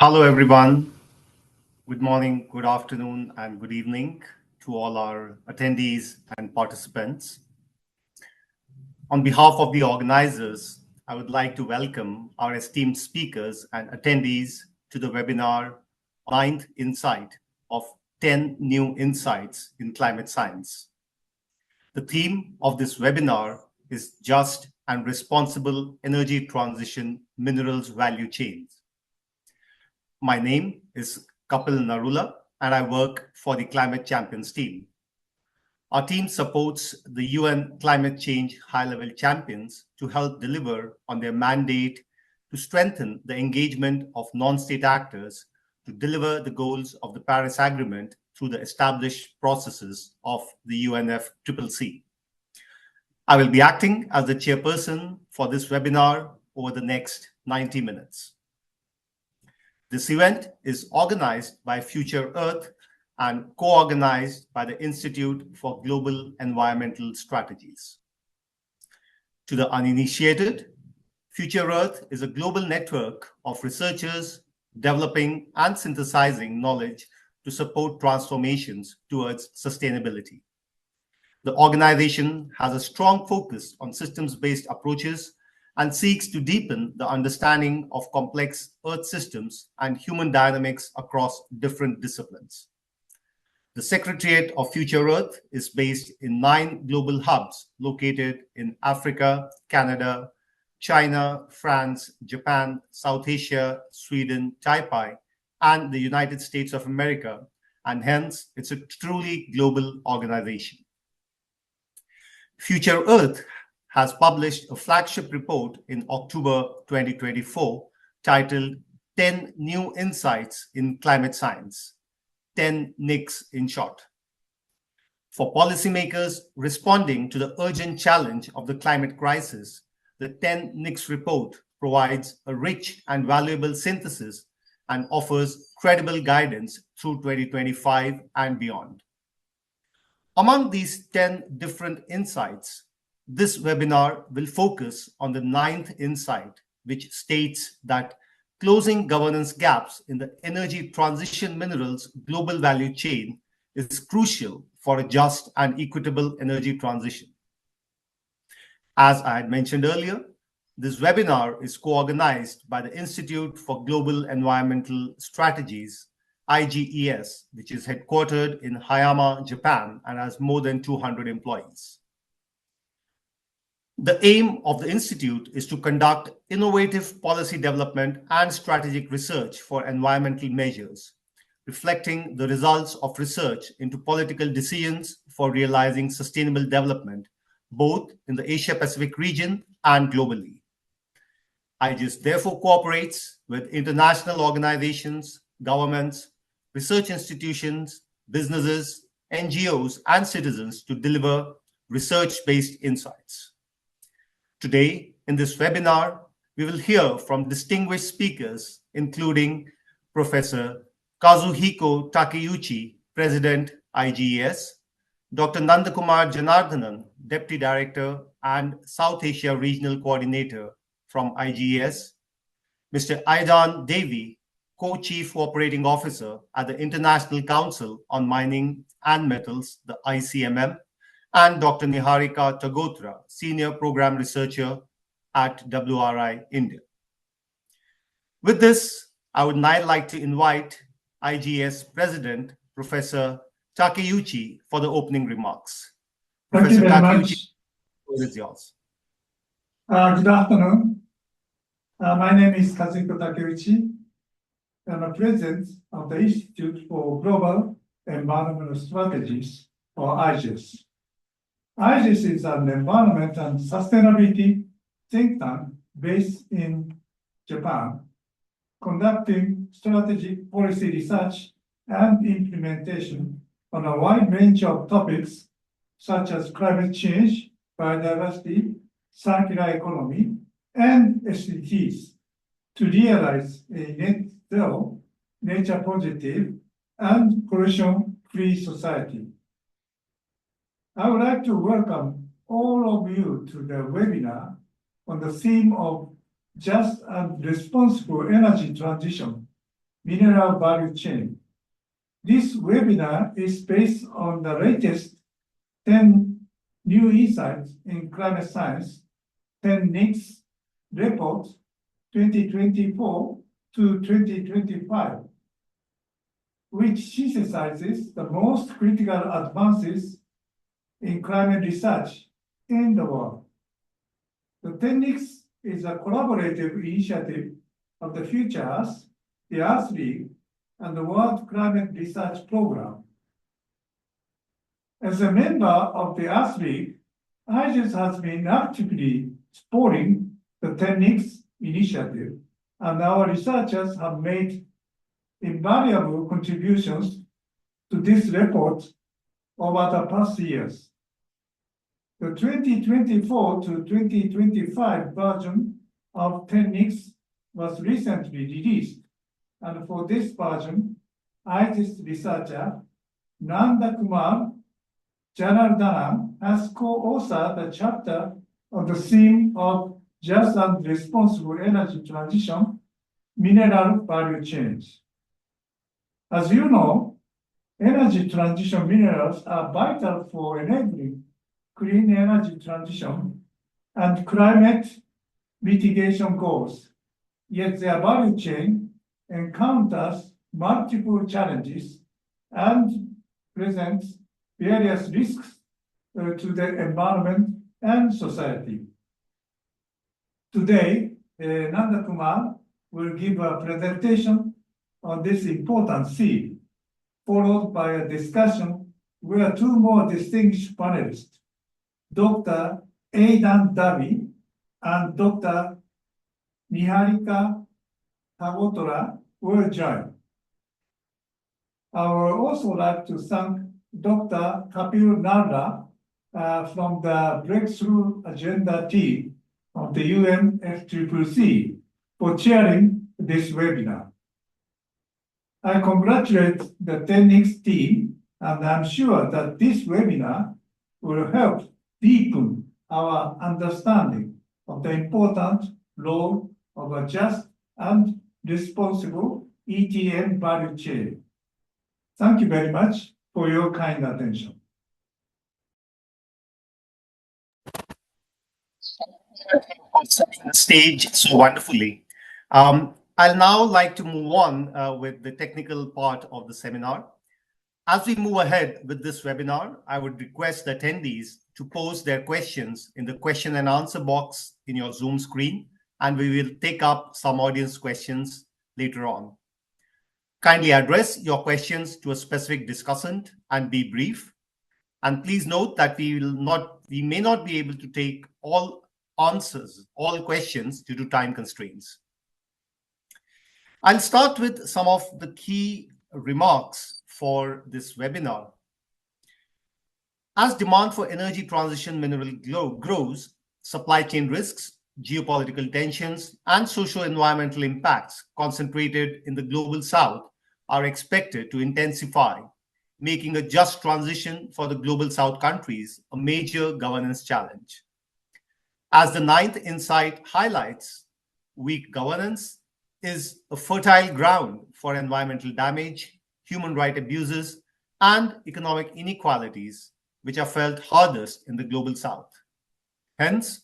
Hello, everyone. Good morning, good afternoon, and good evening to all our attendees and participants. On behalf of the organizers, I would like to welcome our esteemed speakers and attendees to the webinar, Ninth Insight of 10 New Insights in Climate Science. The theme of this webinar is Just and Responsible Energy Transition Minerals Value Chains. My name is Kapil Narula, and I work for the Climate Champions team. Our team supports the UN Climate Change High-Level Champions to help deliver on their mandate to strengthen the engagement of non-state actors to deliver the goals of the Paris Agreement through the established processes of the UNFCCC. I will be acting as the chairperson for this webinar over the next 90 minutes. This event is organized by Future Earth and co-organized by the Institute for Global Environmental Strategies. To the uninitiated, Future Earth is a global network of researchers developing and synthesizing knowledge to support transformations towards sustainability. The organization has a strong focus on systems-based approaches and seeks to deepen the understanding of complex Earth systems and human dynamics across different disciplines. The Secretariat of Future Earth is based in 9 global hubs located in Africa, Canada, China, France, Japan, South Asia, Sweden, Taipei, and the United States of America, and hence it's a truly global organization. Future Earth has published a flagship report in October 2024 titled 10 New Insights in Climate Science, 10 NICs in short. For policymakers responding to the urgent challenge of the climate crisis, the 10 NICs report provides a rich and valuable synthesis and offers credible guidance through 2025 and beyond. Among these 10 different insights, this webinar will focus on the 9th insight, which states that closing governance gaps in the energy transition minerals global value chain is crucial for a just and equitable energy transition. As I had mentioned earlier, this webinar is co-organized by the Institute for Global Environmental Strategies, IGES, which is headquartered in Hayama, Japan, and has more than 200 employees. The aim of the Institute is to conduct innovative policy development and strategic research for environmental measures, reflecting the results of research into political decisions for realizing sustainable development, both in the Asia-Pacific region and globally. IGES therefore cooperates with international organizations, governments, research institutions, businesses, NGOs, and citizens to deliver research-based insights. Today, in this webinar, we will hear from distinguished speakers, including Professor Kazuhiko Takeuchi, President, IGES, Dr. Nandakumar Janardhanan, Deputy Director and South Asia Regional Coordinator from IGES, Mr. Aidan Devi, Co-Chief Operating Officer at the International Council on Mining and Metals, the ICMM, and Dr. Niharika Tagotra, Senior Program Researcher at WRI India. With this, I would now like to invite IGES President, Professor Takeuchi, for the opening remarks. Thank you very much. The floor is yours. Good afternoon. My name is Kazuhiko Takeuchi. I'm the President of the Institute for Global Environmental Strategies, or IGES. IGES is an environment and sustainability think tank based in Japan, conducting strategic policy research and implementation on a wide range of topics such as climate change, biodiversity, circular economy, and SDGs to realize a net zero, nature positive, and pollution-free society. I would like to welcome all of you to the webinar on the theme of just and responsible energy transition mineral value chain. This webinar is based on the latest 10 new insights in climate science, 10 NICS report 2024 to 2025, which synthesizes the most critical advances in climate research in the world. The 10 NICS is a collaborative initiative of the Future Earth, the Earth League, and the World Climate Research Program. As a member of the Earth League, IGES has been actively supporting the 10 NICS initiative, and our researchers have made invaluable contributions to this report over the past years. The 2024 to 2025 version of 10 NICS was recently released, and for this version, IGES researcher Nanda Kumar Janardhanam has co-authored a chapter on the theme of just and responsible energy transition, mineral value chains. As you know, energy transition minerals are vital for enabling clean energy transition and climate mitigation goals, yet their value chain encounters multiple challenges and presents various risks to the environment and society. Today, Nanda Kumar will give a presentation on this important theme, followed by a discussion where two more distinguished panelists, Dr. Aidan Davi and Dr. Niharika Tagotora, will join. I would also like to thank Dr. Kapil Narla from the Breakthrough Agenda team of the UNFCCC for chairing this webinar. I congratulate the 10 NICS team, and I'm sure that this webinar will help deepen our understanding of the important role of a just and responsible ETN value chain. Thank you very much for your kind attention. For setting the stage so wonderfully. I'll now like to move on with the technical part of the seminar. As we move ahead with this webinar, I would request the attendees to post their questions in the question and answer box in your Zoom screen, and we will take up some audience questions later on. Kindly address your questions to a specific discussant and be brief. And please note that we may not be able to take all answers, all questions due to time constraints. I'll start with some of the key remarks for this webinar. As demand for energy transition mineral grows, supply chain risks, geopolitical tensions, and socio-environmental impacts concentrated in the global south are expected to intensify, making a just transition for the global south countries a major governance challenge. As the 9th insight highlights, weak governance is a fertile ground for environmental damage, human rights abuses, and economic inequalities, which are felt hardest in the global south. Hence,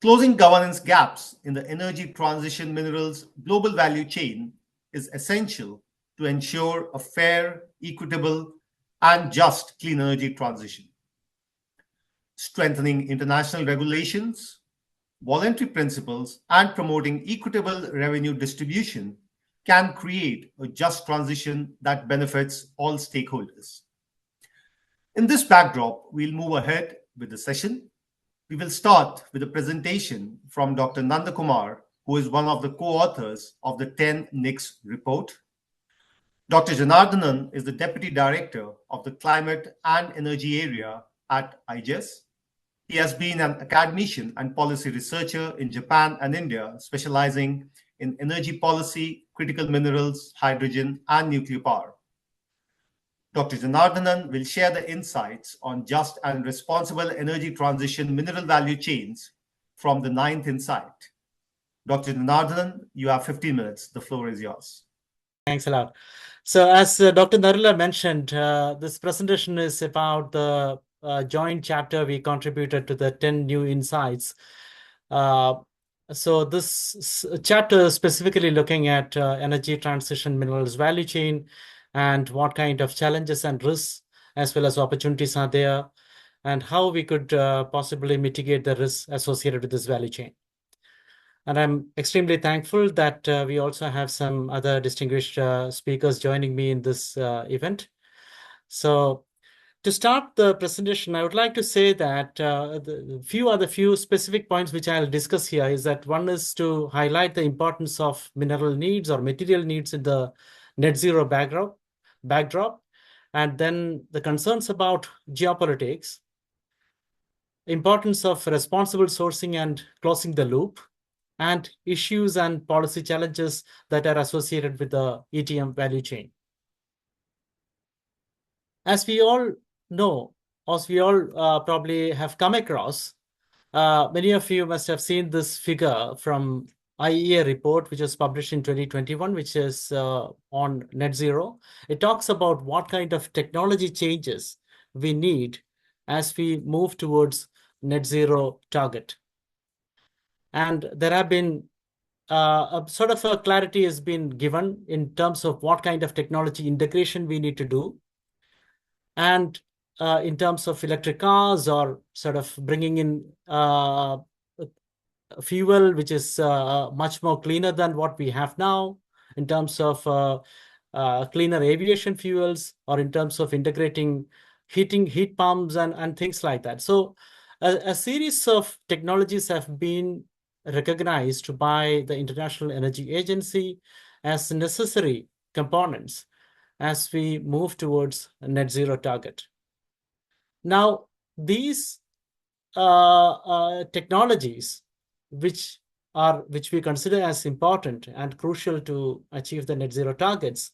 closing governance gaps in the energy transition minerals global value chain is essential to ensure a fair, equitable, and just clean energy transition. Strengthening international regulations, voluntary principles, and promoting equitable revenue distribution can create a just transition that benefits all stakeholders. In this backdrop, we'll move ahead with the session. We will start with a presentation from Dr. Nanda Kumar, who is one of the co-authors of the 10 NICS report. Dr. Janardhanan is the Deputy Director of the Climate and Energy Area at IGES. He has been an academician and policy researcher in Japan and India, specializing in energy policy, critical minerals, hydrogen, and nuclear power. Dr. Janardhanan will share the insights on just and responsible energy transition mineral value chains from the 9th insight. Dr. Janardhanan, you have 15 minutes. The floor is yours. Thanks a lot. So as Dr. Narula mentioned, this presentation is about the joint chapter we contributed to the 10 new insights. So this chapter is specifically looking at energy transition minerals value chain and what kind of challenges and risks as well as opportunities are there and how we could possibly mitigate the risks associated with this value chain. And I'm extremely thankful that we also have some other distinguished speakers joining me in this event. So to start the presentation, I would like to say that the few specific points which I'll discuss here is that one is to highlight the importance of mineral needs or material needs in the net zero backdrop, and then the concerns about geopolitics, importance of responsible sourcing and closing the loop, and issues and policy challenges that are associated with the ETM value chain. As we all know, as we all probably have come across, many of you must have seen this figure from IEA report, which was published in 2021, which is on net zero. It talks about what kind of technology changes we need as we move towards net zero target. And there have been a sort of a clarity has been given in terms of what kind of technology integration we need to do. And in terms of electric cars or sort of bringing in fuel, which is much more cleaner than what we have now, in terms of cleaner aviation fuels, or in terms of integrating heat pumps and things like that. So a series of technologies have been recognized by the International Energy Agency as necessary components as we move towards a net zero target. Now, these technologies, which we consider as important and crucial to achieve the net zero targets,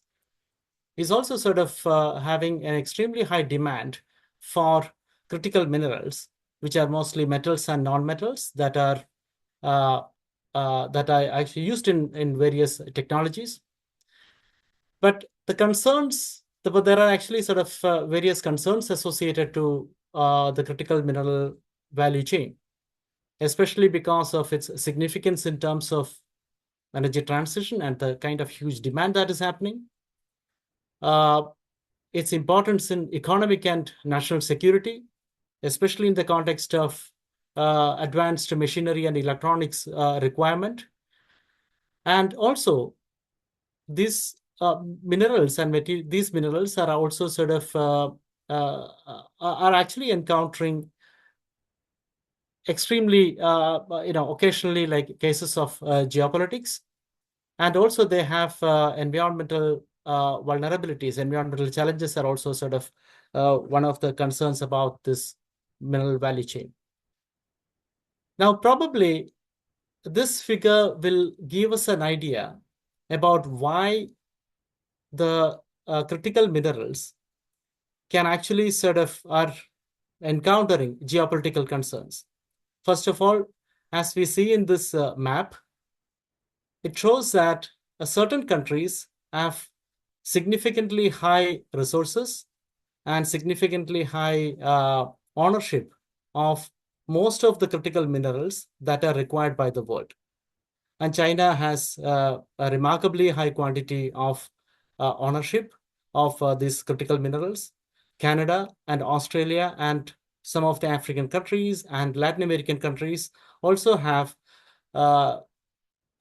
is also sort of having an extremely high demand for critical minerals, which are mostly metals and non-metals that are actually used in various technologies. But there are actually sort of various concerns associated to the critical mineral value chain, especially because of its significance in terms of energy transition and the kind of huge demand that is happening. Its importance in economic and national security, especially in the context of advanced machinery and electronics requirement. And also, these minerals and these minerals are also sort of are actually encountering extremely, occasionally like cases of geopolitics. And also they have environmental vulnerabilities. Environmental challenges are also sort of one of the concerns about this mineral value chain. Now, probably this figure will give us an idea about why the critical minerals can actually sort of are encountering geopolitical concerns. First of all, as we see in this map, it shows that certain countries have significantly high resources and significantly high ownership of most of the critical minerals that are required by the world. And China has a remarkably high quantity of ownership of these critical minerals. Canada and Australia and some of the African countries and Latin American countries also have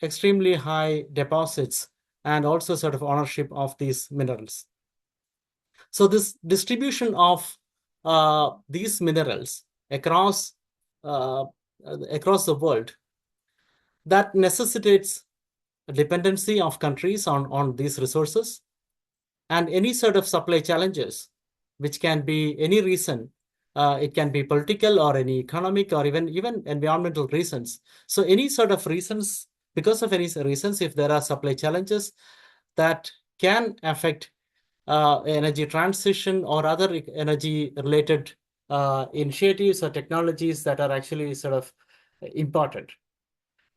extremely high deposits and also sort of ownership of these minerals. So this distribution of these minerals across the world, that necessitates a dependency of countries on these resources, and any sort of supply challenges, which can be any reason. It can be political or any economic or even environmental reasons. So any sort of reasons, because of any reasons, if there are supply challenges that can affect energy transition or other energy related initiatives or technologies that are actually sort of important.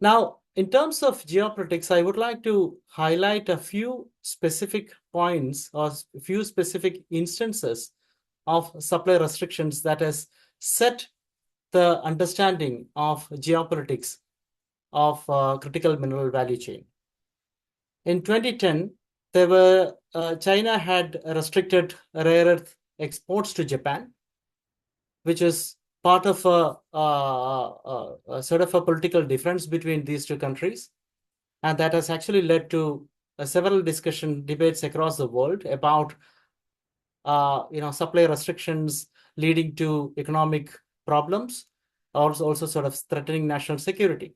Now, in terms of geopolitics, I would like to highlight a few specific points or a few specific instances of supply restrictions that has set the understanding of geopolitics of critical mineral value chain. In 2010, China had restricted rare earth exports to Japan, which is part of a sort of a political difference between these two countries. And that has actually led to several debates across the world about supply restrictions leading to economic problems, also sort of threatening national security.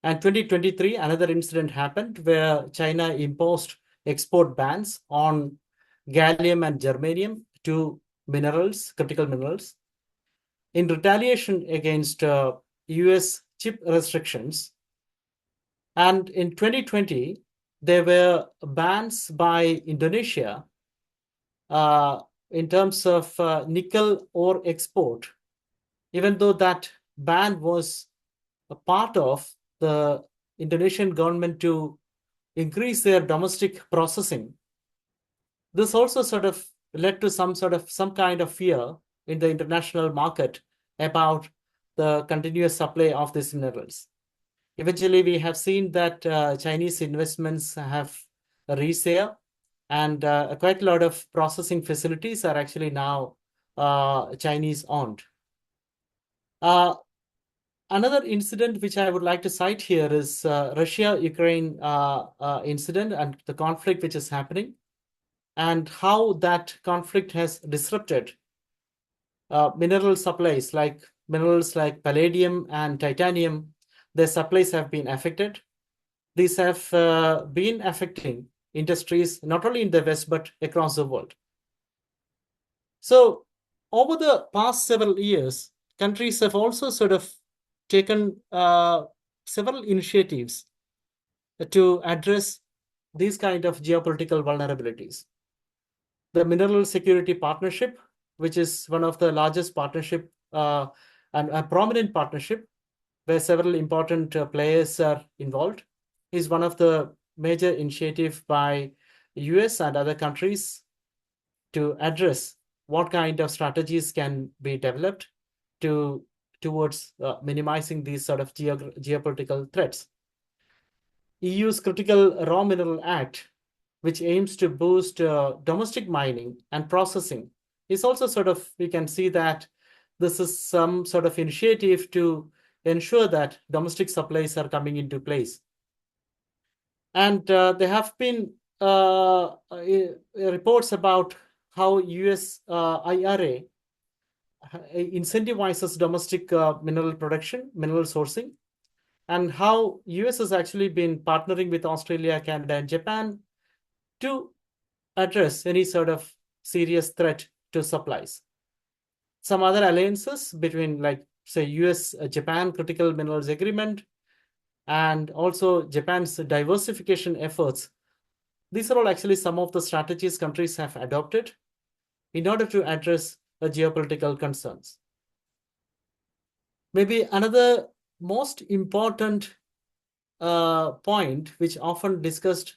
And 2023, another incident happened where China imposed export bans on gallium and germanium, two minerals, critical minerals, in retaliation against US chip restrictions. And in 2020, there were bans by Indonesia in terms of nickel ore export, even though that ban was a part of the Indonesian government to increase their domestic processing. This also sort of led to some kind of fear in the international market about the continuous supply of these minerals. Eventually, we have seen that Chinese investments have reached there, and quite a lot of processing facilities are actually now Chinese owned. Another incident which I would like to cite here is Russia-Ukraine incident and the conflict which is happening, and how that conflict has disrupted mineral supplies, like minerals like palladium and titanium. Their supplies have been affected. These have been affecting industries not only in the West but across the world. So over the past several years, countries have also sort of taken several initiatives to address these kind of geopolitical vulnerabilities. The Mineral Security Partnership, which is one of the largest partnership and a prominent partnership where several important players are involved, is one of the major initiatives by US and other countries to address what kind of strategies can be developed towards minimizing these sort of geopolitical threats. EU's Critical Raw Mineral Act, which aims to boost domestic mining and processing, is also sort of, we can see that this is some sort of initiative to ensure that domestic supplies are coming into place. And there have been reports about how US IRA incentivizes domestic mineral production, mineral sourcing, and how US has actually been partnering with Australia, Canada, and Japan to address any sort of serious threat to supplies. Some other alliances between, like, say, US-Japan Critical Minerals Agreement, and also Japan's diversification efforts. These are all actually some of the strategies countries have adopted in order to address the geopolitical concerns. Maybe another most important point, which often discussed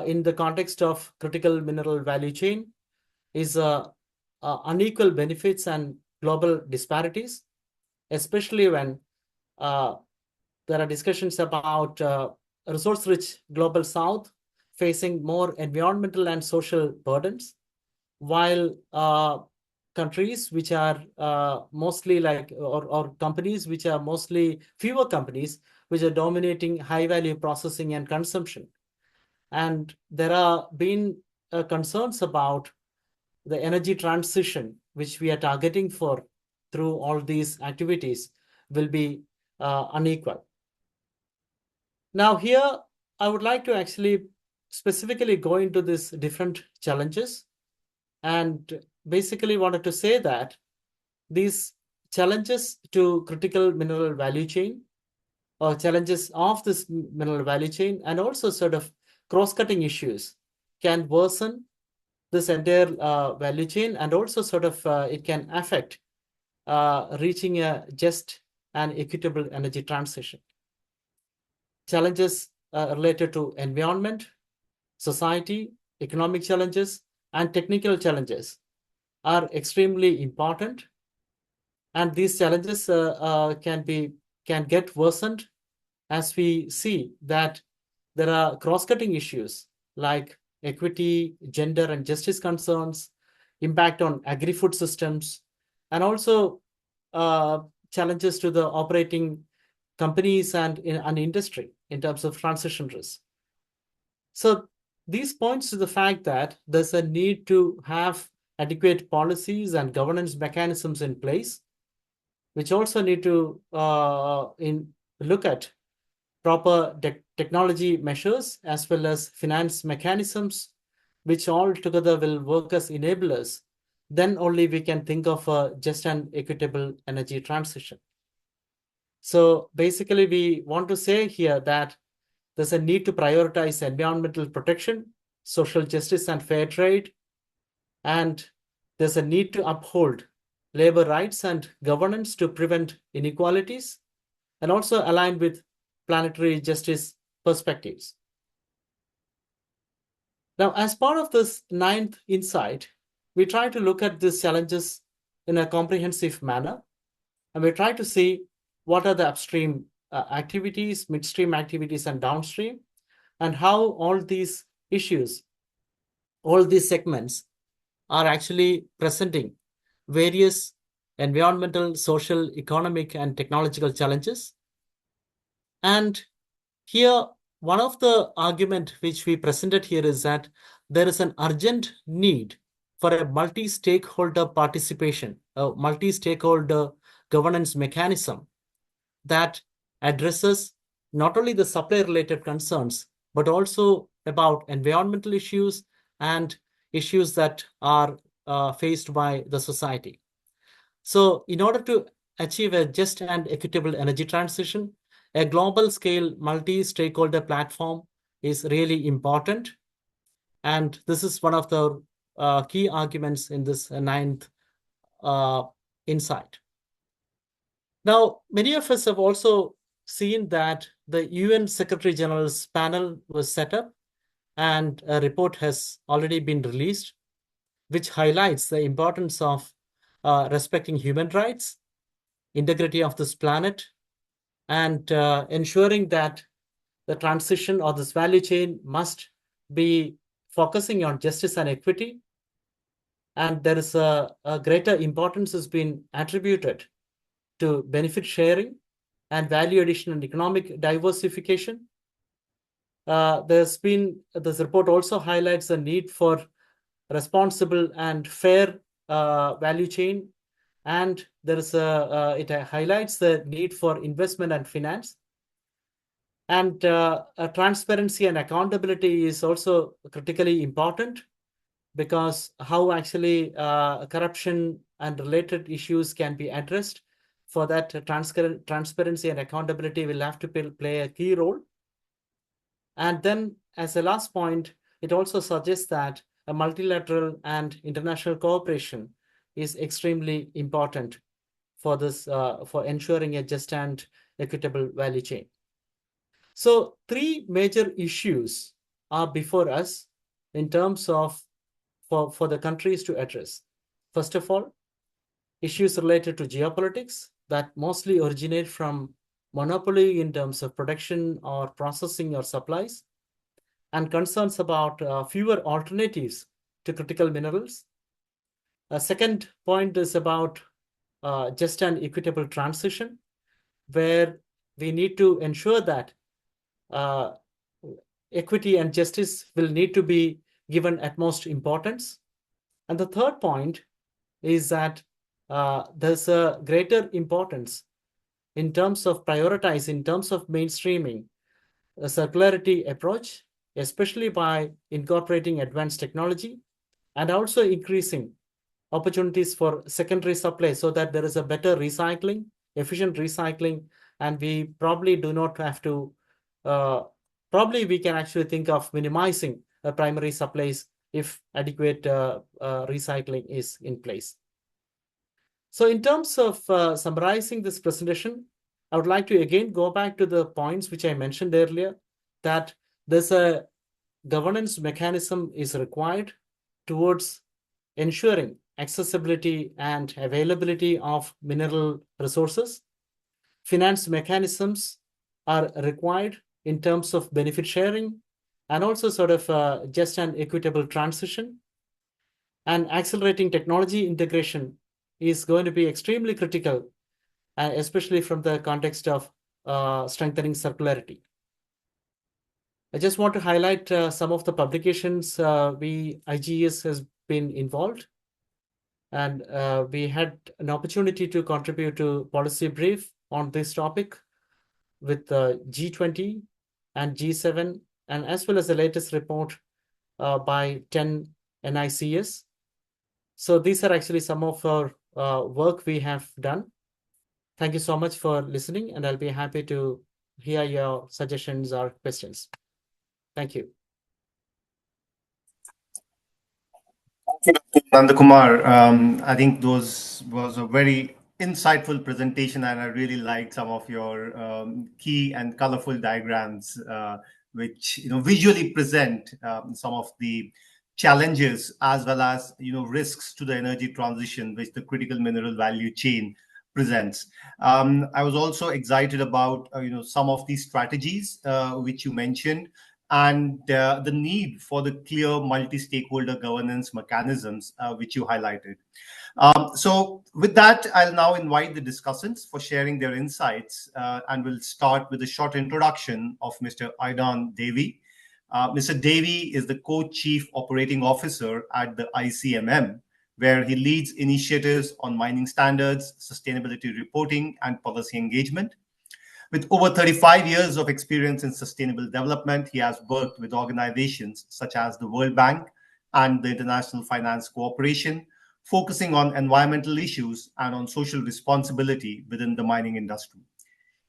in the context of critical mineral value chain, is unequal benefits and global disparities, especially when there are discussions about resource-rich global south facing more environmental and social burdens, while countries which are mostly like, or companies which are mostly fewer companies which are dominating high-value processing and consumption. And there are been concerns about the energy transition, which we are targeting for through all these activities, will be unequal. Now here, I would like to actually specifically go into these different challenges, and basically wanted to say that these challenges to critical mineral value chain, or challenges of this mineral value chain, and also sort of cross-cutting issues, can worsen this entire value chain, and also sort of it can affect reaching a just and equitable energy transition. challenges related to environment, society, economic challenges, and technical challenges are extremely important. And these challenges can get worsened as we see that there are cross-cutting issues like equity, gender and justice concerns, impact on agri-food systems, and also challenges to the operating companies and industry in terms of transition risk. So these points to the fact that there's a need to have adequate policies and governance mechanisms in place, which also need to look at proper technology measures as well as finance mechanisms, which all together will work as enablers. Then only we can think of a just and equitable energy transition. So basically, we want to say here that there's a need to prioritize environmental protection, social justice, and fair trade. And there's a need to uphold labor rights and governance to prevent inequalities and also align with planetary justice perspectives. Now, as part of this 9th insight, we try to look at these challenges in a comprehensive manner, and we try to see what are the upstream activities, midstream activities, and downstream, and how all these issues, all these segments are actually presenting various environmental, social, economic, and technological challenges. And here, one of the argument which we presented here is that there is an urgent need for a multi-stakeholder participation, a multi-stakeholder governance mechanism that addresses not only the supply-related concerns, but also about environmental issues and issues that are faced by the society. So in order to achieve a just and equitable energy transition, a global scale multi-stakeholder platform is really important. And this is one of the key arguments in this 9th insight. Now, many of us have also seen that the UN Secretary General's panel was set up and a report has already been released, which highlights the importance of respecting human rights, integrity of this planet, and ensuring that the transition or this value chain must be focusing on justice and equity. And there is a greater importance has been attributed to benefit sharing and value addition and economic diversification. This report also highlights the need for responsible and fair value chain, and there is it highlights the need for investment and finance. And transparency and accountability is also critically important, because how actually corruption and related issues can be addressed. For that, transparency and accountability will have to play a key role. And then as a last point, it also suggests that a multilateral and international cooperation is extremely important for this, for ensuring a just and equitable value chain. So 3 major issues are before us in terms of for the countries to address. First of all, issues related to geopolitics that mostly originate from monopoly in terms of production or processing or supplies, and concerns about fewer alternatives to critical minerals. A second point is about just and equitable transition, where we need to ensure that equity and justice will need to be given utmost importance. And the third point is that there's a greater importance in terms of prioritize, in terms of mainstreaming a circularity approach, especially by incorporating advanced technology and also increasing opportunities for secondary supply so that there is a better recycling, efficient recycling, and we probably do not have to, probably we can actually think of minimizing primary supplies if adequate recycling is in place. So in terms of summarizing this presentation, I would like to again go back to the points which I mentioned earlier, that there's a governance mechanism is required towards ensuring accessibility and availability of mineral resources. Finance mechanisms are required in terms of benefit sharing and also sort of just an equitable transition. And accelerating technology integration is going to be extremely critical, especially from the context of strengthening circularity. I just want to highlight some of the publications IGES has been involved, and we had an opportunity to contribute to policy brief on this topic with G20 and G7, and as well as the latest report by 10 NICS. So these are actually some of our work we have done. Thank you so much for listening, and I'll be happy to hear your suggestions or questions. Thank you. Thank you, Dr. Nandakumar. I think those was a very insightful presentation, and I really liked some of your key and colorful diagrams, which visually present some of the challenges as well as risks to the energy transition which the critical mineral value chain presents. I was also excited about some of these strategies which you mentioned, and the need for the clear multi-stakeholder governance mechanisms which you highlighted. So with that, I'll now invite the discussants for sharing their insights, and we'll start with a short introduction of Mr. Aidan Devi. Mr. Devi is the Co-Chief Operating Officer at the ICMM, where he leads initiatives on mining standards, sustainability reporting, and policy engagement. With over 35 years of experience in sustainable development, he has worked with organizations such as the World Bank and the International Finance Corporation, focusing on environmental issues and on social responsibility within the mining industry.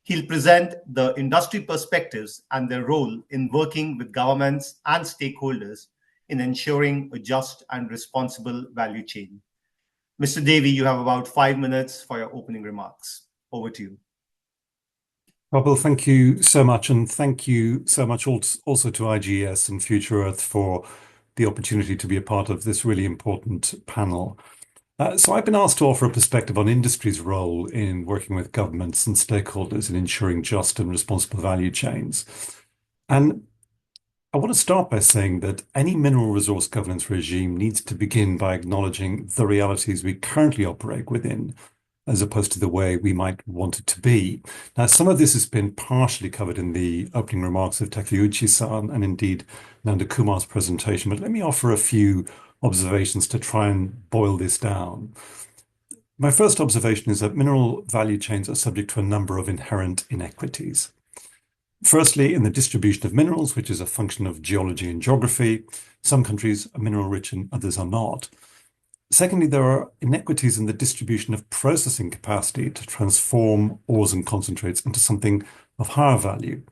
He'll present the industry perspectives and their role in working with governments and stakeholders in ensuring a just and responsible value chain. Mr. Devi, you have about 5 minutes for your opening remarks. Over to you. Well, thank you so much, and thank you so much also to IGES and Future Earth for the opportunity to be a part of this really important panel. So I've been asked to offer a perspective on industry's role in working with governments and stakeholders in ensuring just and responsible value chains. And I want to start by saying that any mineral resource governance regime needs to begin by acknowledging the realities we currently operate within, as opposed to the way we might want it to be. Now, some of this has been partially covered in the opening remarks of Takeuchi-san and indeed Nandakumar's presentation, but let me offer a few observations to try and boil this down. My first observation is that mineral value chains are subject to a number of inherent inequities. Firstly, in the distribution of minerals, which is a function of geology and geography, some countries are mineral rich and others are not. Secondly, there are inequities in the distribution of processing capacity to transform ores and concentrates into something of higher value.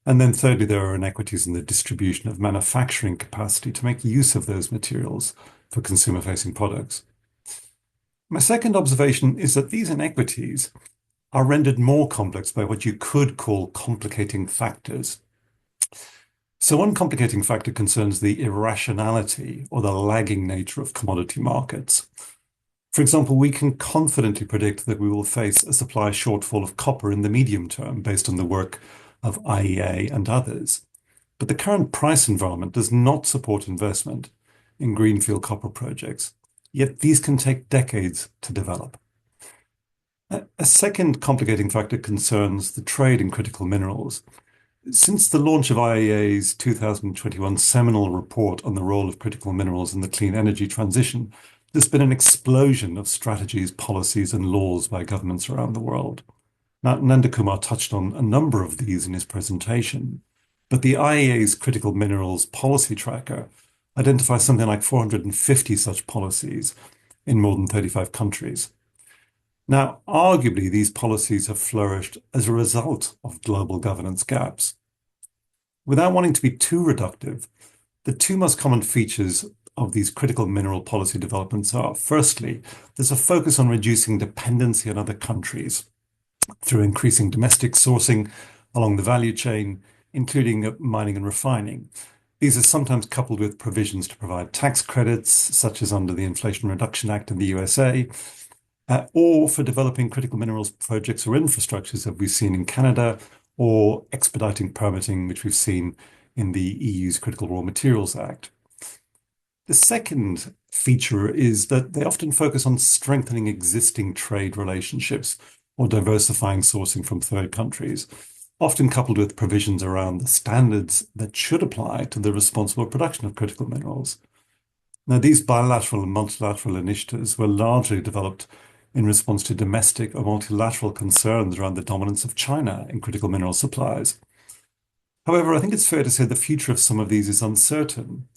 And then thirdly, there are inequities in the distribution of manufacturing capacity to make use of those materials for consumer-facing products. My second observation is that these inequities are rendered more complex by what you could call complicating factors. So one complicating factor concerns the irrationality or the lagging nature of commodity markets. For example, we can confidently predict that we will face a supply shortfall of copper in the medium term based on the work of IEA and others. But the current price environment does not support investment in greenfield copper projects, yet these can take decades to develop. A second complicating factor concerns the trade in critical minerals. Since the launch of IEA's 2021 seminal report on the role of critical minerals in the clean energy transition, there's been an explosion of strategies, policies, and laws by governments around the world. Now, Nandakumar touched on a number of these in his presentation, but the IEA's critical minerals policy tracker identifies something like 450 such policies in more than 35 countries. Now, arguably, these policies have flourished as a result of global governance gaps. Without wanting to be too reductive, the two most common features of these critical mineral policy developments are, firstly, there's a focus on reducing dependency on other countries. through increasing domestic sourcing along the value chain, including mining and refining. These are sometimes coupled with provisions to provide tax credits, such as under the Inflation Reduction Act in the USA, or for developing critical minerals projects or infrastructures, as we've seen in Canada, or expediting permitting, which we've seen in the EU's Critical Raw Materials Act. The second feature is that they often focus on strengthening existing trade relationships or diversifying sourcing from third countries, often coupled with provisions around the standards that should apply to the responsible production of critical minerals. Now, these bilateral and multilateral initiatives were largely developed in response to domestic or multilateral concerns around the dominance of China in critical mineral supplies. However, I think it's fair to say the future of some of these is uncertain.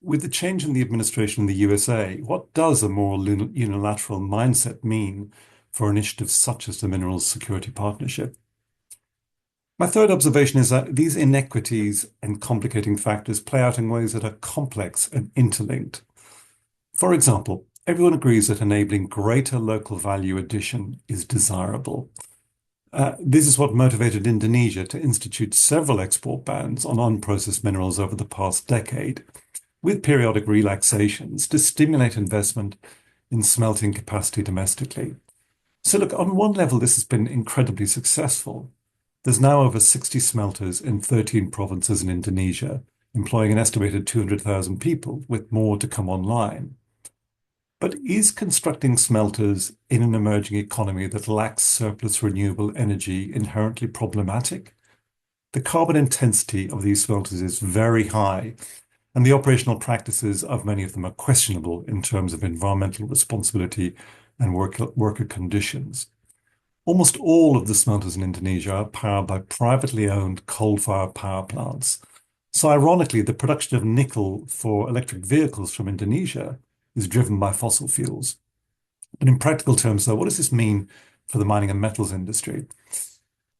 With the change in the administration in the USA, what does a more unilateral mindset mean for initiatives such as the Minerals Security Partnership? My third observation is that these inequities and complicating factors play out in ways that are complex and interlinked. For example, everyone agrees that enabling greater local value addition is desirable. This is what motivated Indonesia to institute several export bans on unprocessed minerals over the past decade, with periodic relaxations to stimulate investment in smelting capacity domestically. So look, on one level, this has been incredibly successful. There's now over 60 smelters in 13 provinces in Indonesia, employing an estimated 200,000 people, with more to come online. But is constructing smelters in an emerging economy that lacks surplus renewable energy inherently problematic? The carbon intensity of these smelters is very high, and the operational practices of many of them are questionable in terms of environmental responsibility and worker conditions. Almost all of the smelters in Indonesia are powered by privately owned coal-fired power plants. So ironically, the production of nickel for electric vehicles from Indonesia is driven by fossil fuels. But in practical terms, though, what does this mean for the mining and metals industry?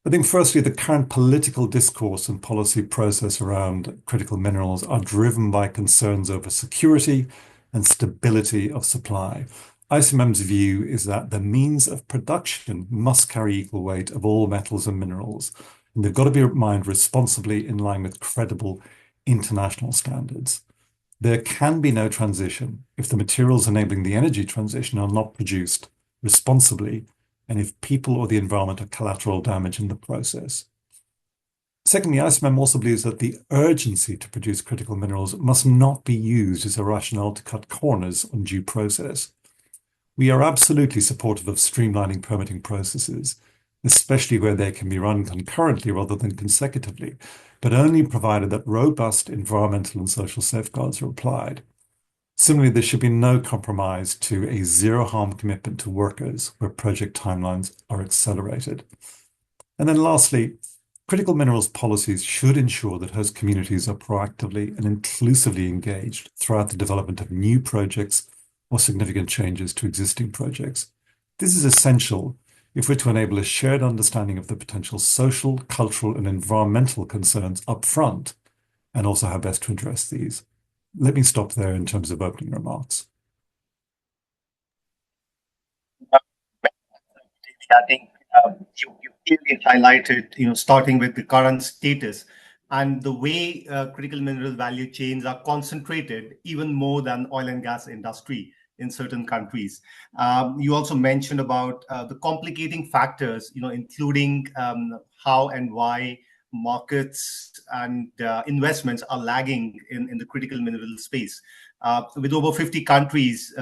I think firstly, the current political discourse and policy process around critical minerals are driven by concerns over security and stability of supply. ICMM's view is that the means of production must carry equal weight of all metals and minerals, and they've got to be mined responsibly in line with credible international standards. There can be no transition if the materials enabling the energy transition are not produced responsibly and if people or the environment are collateral damage in the process. Secondly, ICMM also believes that the urgency to produce critical minerals must not be used as a rationale to cut corners on due process. We are absolutely supportive of streamlining permitting processes, especially where they can be run concurrently rather than consecutively, but only provided that robust environmental and social safeguards are applied. Similarly, there should be no compromise to a zero-harm commitment to workers where project timelines are accelerated. And then lastly, critical minerals policies should ensure that host communities are proactively and inclusively engaged throughout the development of new projects or significant changes to existing projects. This is essential if we're to enable a shared understanding of the potential social, cultural, and environmental concerns up front, and also how best to address these. Let me stop there in terms of opening remarks. I think you clearly highlighted, starting with the current status and the way critical mineral value chains are concentrated even more than oil and gas industry in certain countries. You also mentioned about the complicating factors, including how and why markets and investments are lagging in the critical mineral space. With over 50 countries,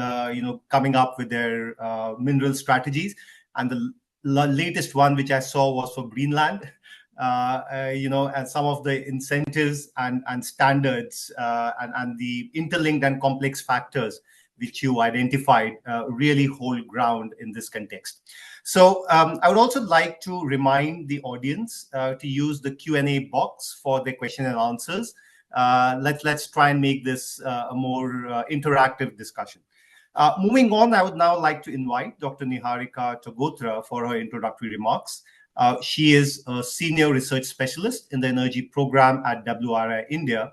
coming up with their mineral strategies, and the latest one which I saw was for Greenland. And some of the incentives and standards and the interlinked and complex factors which you identified really hold ground in this context. So I would also like to remind the audience to use the Q&A box for their question and answers. Let's try and make this a more interactive discussion. Moving on, I would now like to invite Dr. Niharika Togotra for her introductory remarks. She is a senior research specialist in the energy program at WRI India.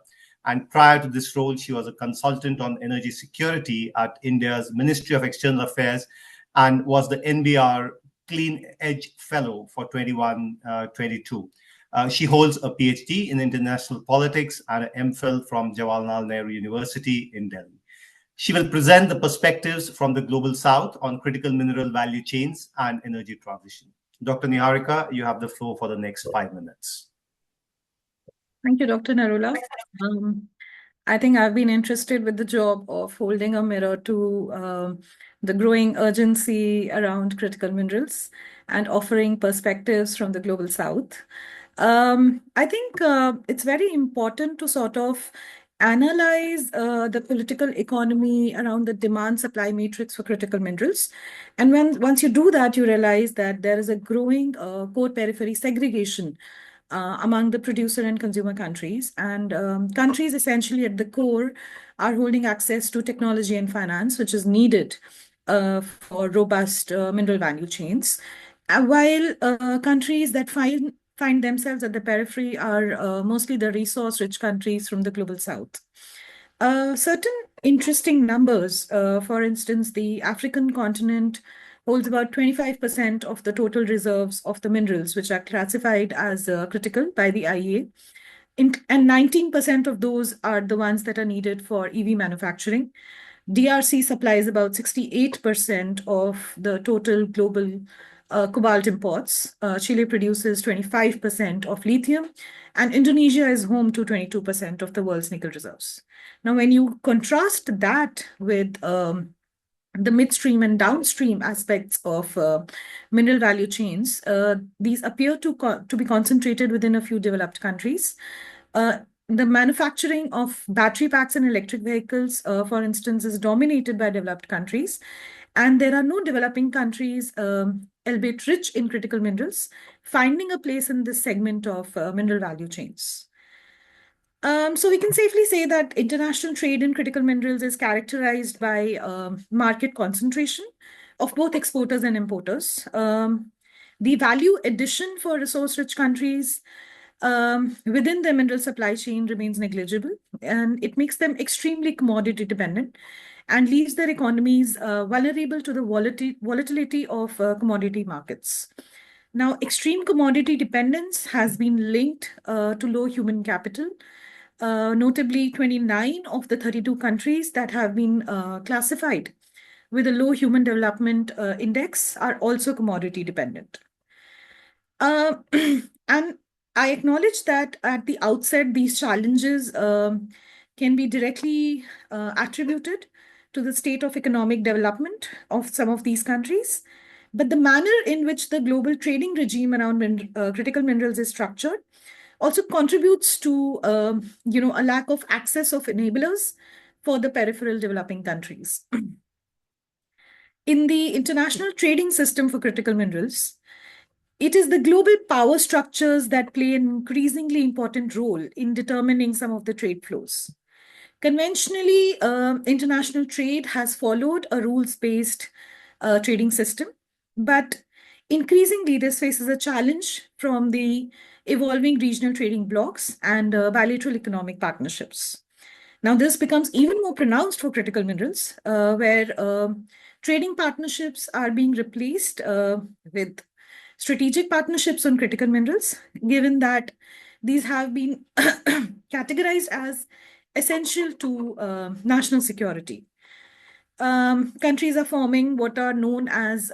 And prior to this role, she was a consultant on energy security at India's Ministry of External Affairs and was the NBR Clean Edge Fellow for 21-22. She holds a PhD in international politics and an MPhil from Jawaharlal Nehru University in Delhi. She will present the perspectives from the Global South on critical mineral value chains and energy transition. Dr. Niharika, you have the floor for the next 5 minutes. Thank you, Dr. Narula. I think I've been interested with the job of holding a mirror to the growing urgency around critical minerals and offering perspectives from the Global South. I think it's very important to sort of analyze the political economy around the demand-supply matrix for critical minerals. And once you do that, you realize that there is a growing core-periphery segregation among the producer and consumer countries. And countries essentially at the core are holding access to technology and finance, which is needed for robust mineral value chains. While countries that find themselves at the periphery are mostly the resource-rich countries from the Global South. Certain interesting numbers, for instance, the African continent holds about 25% of the total reserves of the minerals, which are classified as critical by the IEA. And 19% of those are the ones that are needed for EV manufacturing. DRC supplies about 68% of the total global cobalt imports. Chile produces 25% of lithium, and Indonesia is home to 22% of the world's nickel reserves. Now, when you contrast that with the midstream and downstream aspects of mineral value chains, these appear to be concentrated within a few developed countries. The manufacturing of battery packs and electric vehicles, for instance, is dominated by developed countries. And there are no developing countries, albeit rich in critical minerals, finding a place in this segment of mineral value chains. So we can safely say that international trade in critical minerals is characterized by market concentration of both exporters and importers. The value addition for resource-rich countries within the mineral supply chain remains negligible, and it makes them extremely commodity dependent and leaves their economies vulnerable to the volatility of commodity markets. Now, extreme commodity dependence has been linked to low human capital. Notably, 29 of the 32 countries that have been classified with a low human development index are also commodity dependent. And I acknowledge that at the outset, these challenges can be directly attributed to the state of economic development of some of these countries. But the manner in which the global trading regime around critical minerals is structured also contributes to a lack of access of enablers for the peripheral developing countries. In the international trading system for critical minerals, it is the global power structures that play an increasingly important role in determining some of the trade flows. Conventionally, international trade has followed a rules-based trading system, but increasingly this faces a challenge from the evolving regional trading blocs and bilateral economic partnerships. Now, this becomes even more pronounced for critical minerals, where trading partnerships are being replaced with strategic partnerships on critical minerals, given that these have been categorized as essential to national security. Countries are forming what are known as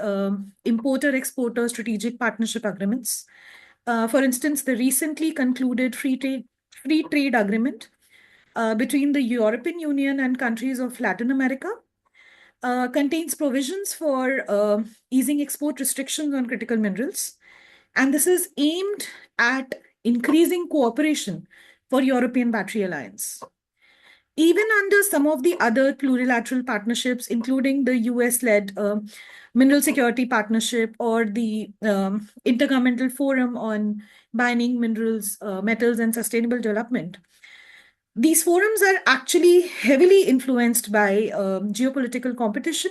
importer-exporter strategic partnership agreements. For instance, the recently concluded free trade agreement between the European Union and countries of Latin America contains provisions for easing export restrictions on critical minerals. And this is aimed at increasing cooperation for European Battery Alliance. Even under some of the other plurilateral partnerships, including the US-led Mineral Security Partnership or the Intergovernmental Forum on Mining, Minerals, Metals and Sustainable Development, these forums are actually heavily influenced by geopolitical competition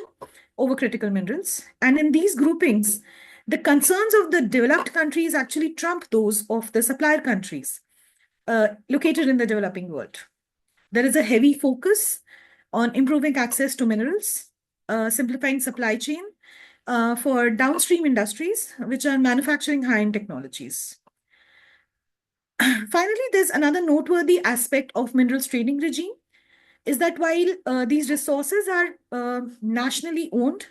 over critical minerals. And in these groupings, the concerns of the developed countries actually trump those of the supplier countries located in the developing world. There is a heavy focus on improving access to minerals, simplifying supply chain, for downstream industries, which are manufacturing high-end technologies. Finally, there's another noteworthy aspect of minerals trading regime is that while these resources are nationally owned,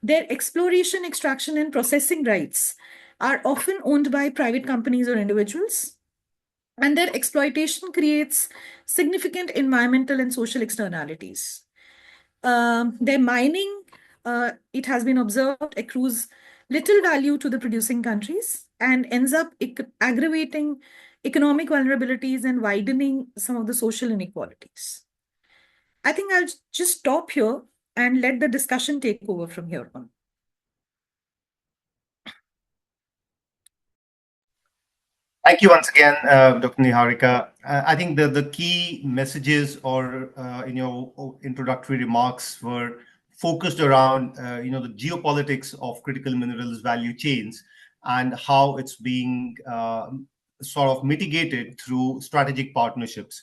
their exploration, extraction, and processing rights are often owned by private companies or individuals, and their exploitation creates significant environmental and social externalities. Their mining, it has been observed, accrues little value to the producing countries and ends up aggravating economic vulnerabilities and widening some of the social inequalities. I think I'll just stop here and let the discussion take over from here on. Thank you once again, Dr. Niharika. I think the key messages or in your introductory remarks were focused around the geopolitics of critical minerals value chains and how it's being sort of mitigated through strategic partnerships.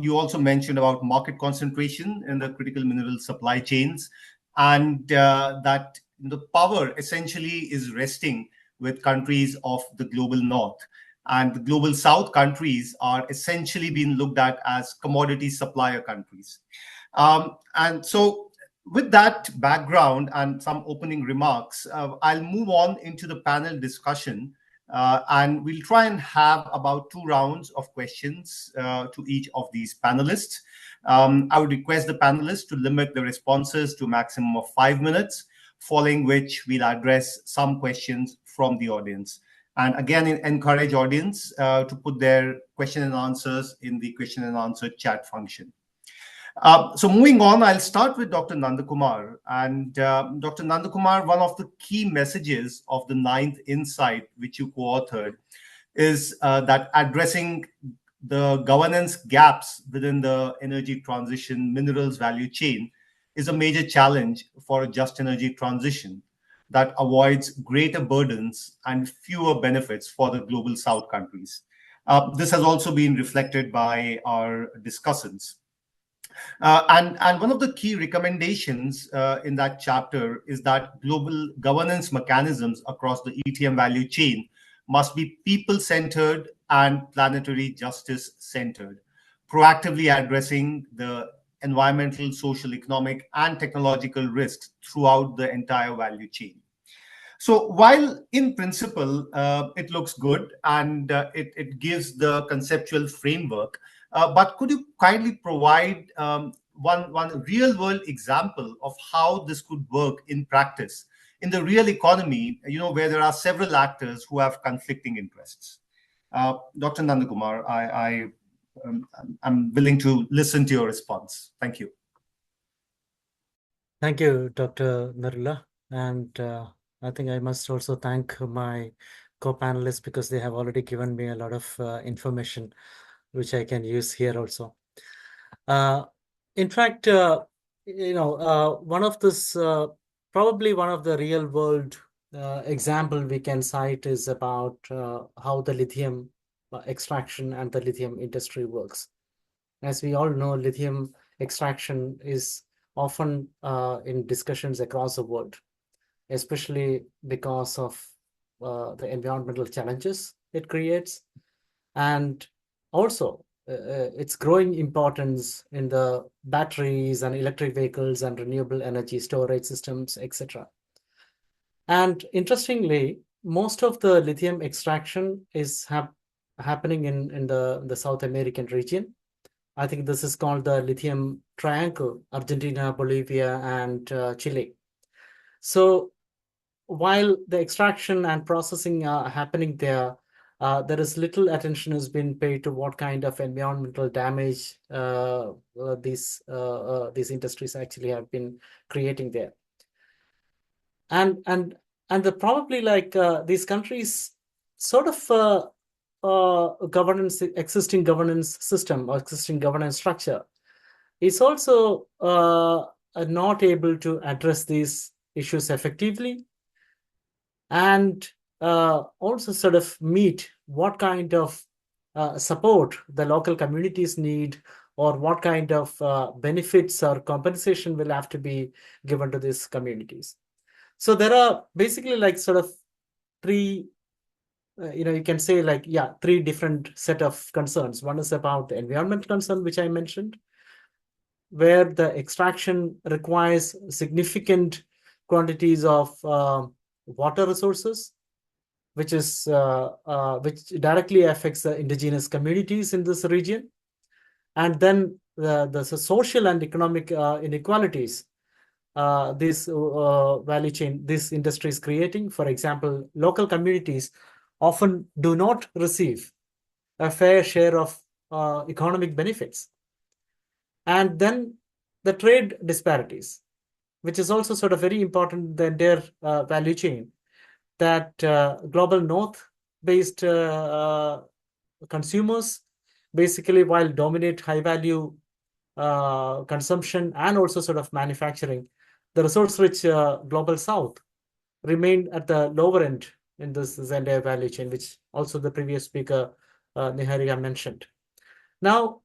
You also mentioned about market concentration in the critical mineral supply chains, and that the power essentially is resting with countries of the global north. And the global south countries are essentially being looked at as commodity supplier countries. And so with that background and some opening remarks, I'll move on into the panel discussion. And we'll try and have about 2 rounds of questions to each of these panelists. I would request the panelists to limit the responses to a maximum of 5 minutes, following which we'll address some questions from the audience. And again, encourage audience to put their question and answers in the question and answer chat function. So moving on, I'll start with Dr. Nandakumar. And Dr. Nandakumar, one of the key messages of the 9th Insight, which you co-authored, is that addressing the governance gaps within the energy transition minerals value chain is a major challenge for a just energy transition that avoids greater burdens and fewer benefits for the global south countries. This has also been reflected by our discussants. And one of the key recommendations in that chapter is that global governance mechanisms across the ETM value chain must be people-centered and planetary justice-centered, proactively addressing the environmental, social, economic, and technological risks throughout the entire value chain. So while in principle, it looks good and it gives the conceptual framework, but could you kindly provide one real world example of how this could work in practice in the real economy, where there are several actors who have conflicting interests? Dr. Nandakumar, I'm willing to listen to your response. Thank you. Thank you, Dr. Narula. And I think I must also thank my co-panelists because they have already given me a lot of information which I can use here also. In fact, one of this, probably one of the real world example we can cite is about how the lithium extraction and the lithium industry works. As we all know, lithium extraction is often in discussions across the world, especially because of the environmental challenges it creates, and also its growing importance in the batteries and electric vehicles and renewable energy storage systems, etc. And interestingly, most of the lithium extraction is happening in the South American region. I think this is called the lithium triangle: Argentina, Bolivia, and Chile. So while the extraction and processing are happening there, there is little attention has been paid to what kind of environmental damage these industries actually have been creating there. And the probably like these countries sort of existing governance system or existing governance structure is also not able to address these issues effectively, and also sort of meet what kind of support the local communities need, or what kind of benefits or compensation will have to be given to these communities. So there are basically like sort of three, you can say like, three different set of concerns. One is about the environmental concern, which I mentioned, where the extraction requires significant quantities of water resources, which directly affects the indigenous communities in this region. And then the social and economic inequalities this value chain, this industry is creating. For example, local communities often do not receive a fair share of economic benefits. And then the trade disparities, which is also sort of very important in their value chain, that global north-based consumers basically, while dominate high-value consumption and also sort of manufacturing, the resource-rich global south remained at the lower end in this entire value chain, which also the previous speaker, Niharika, mentioned. Now,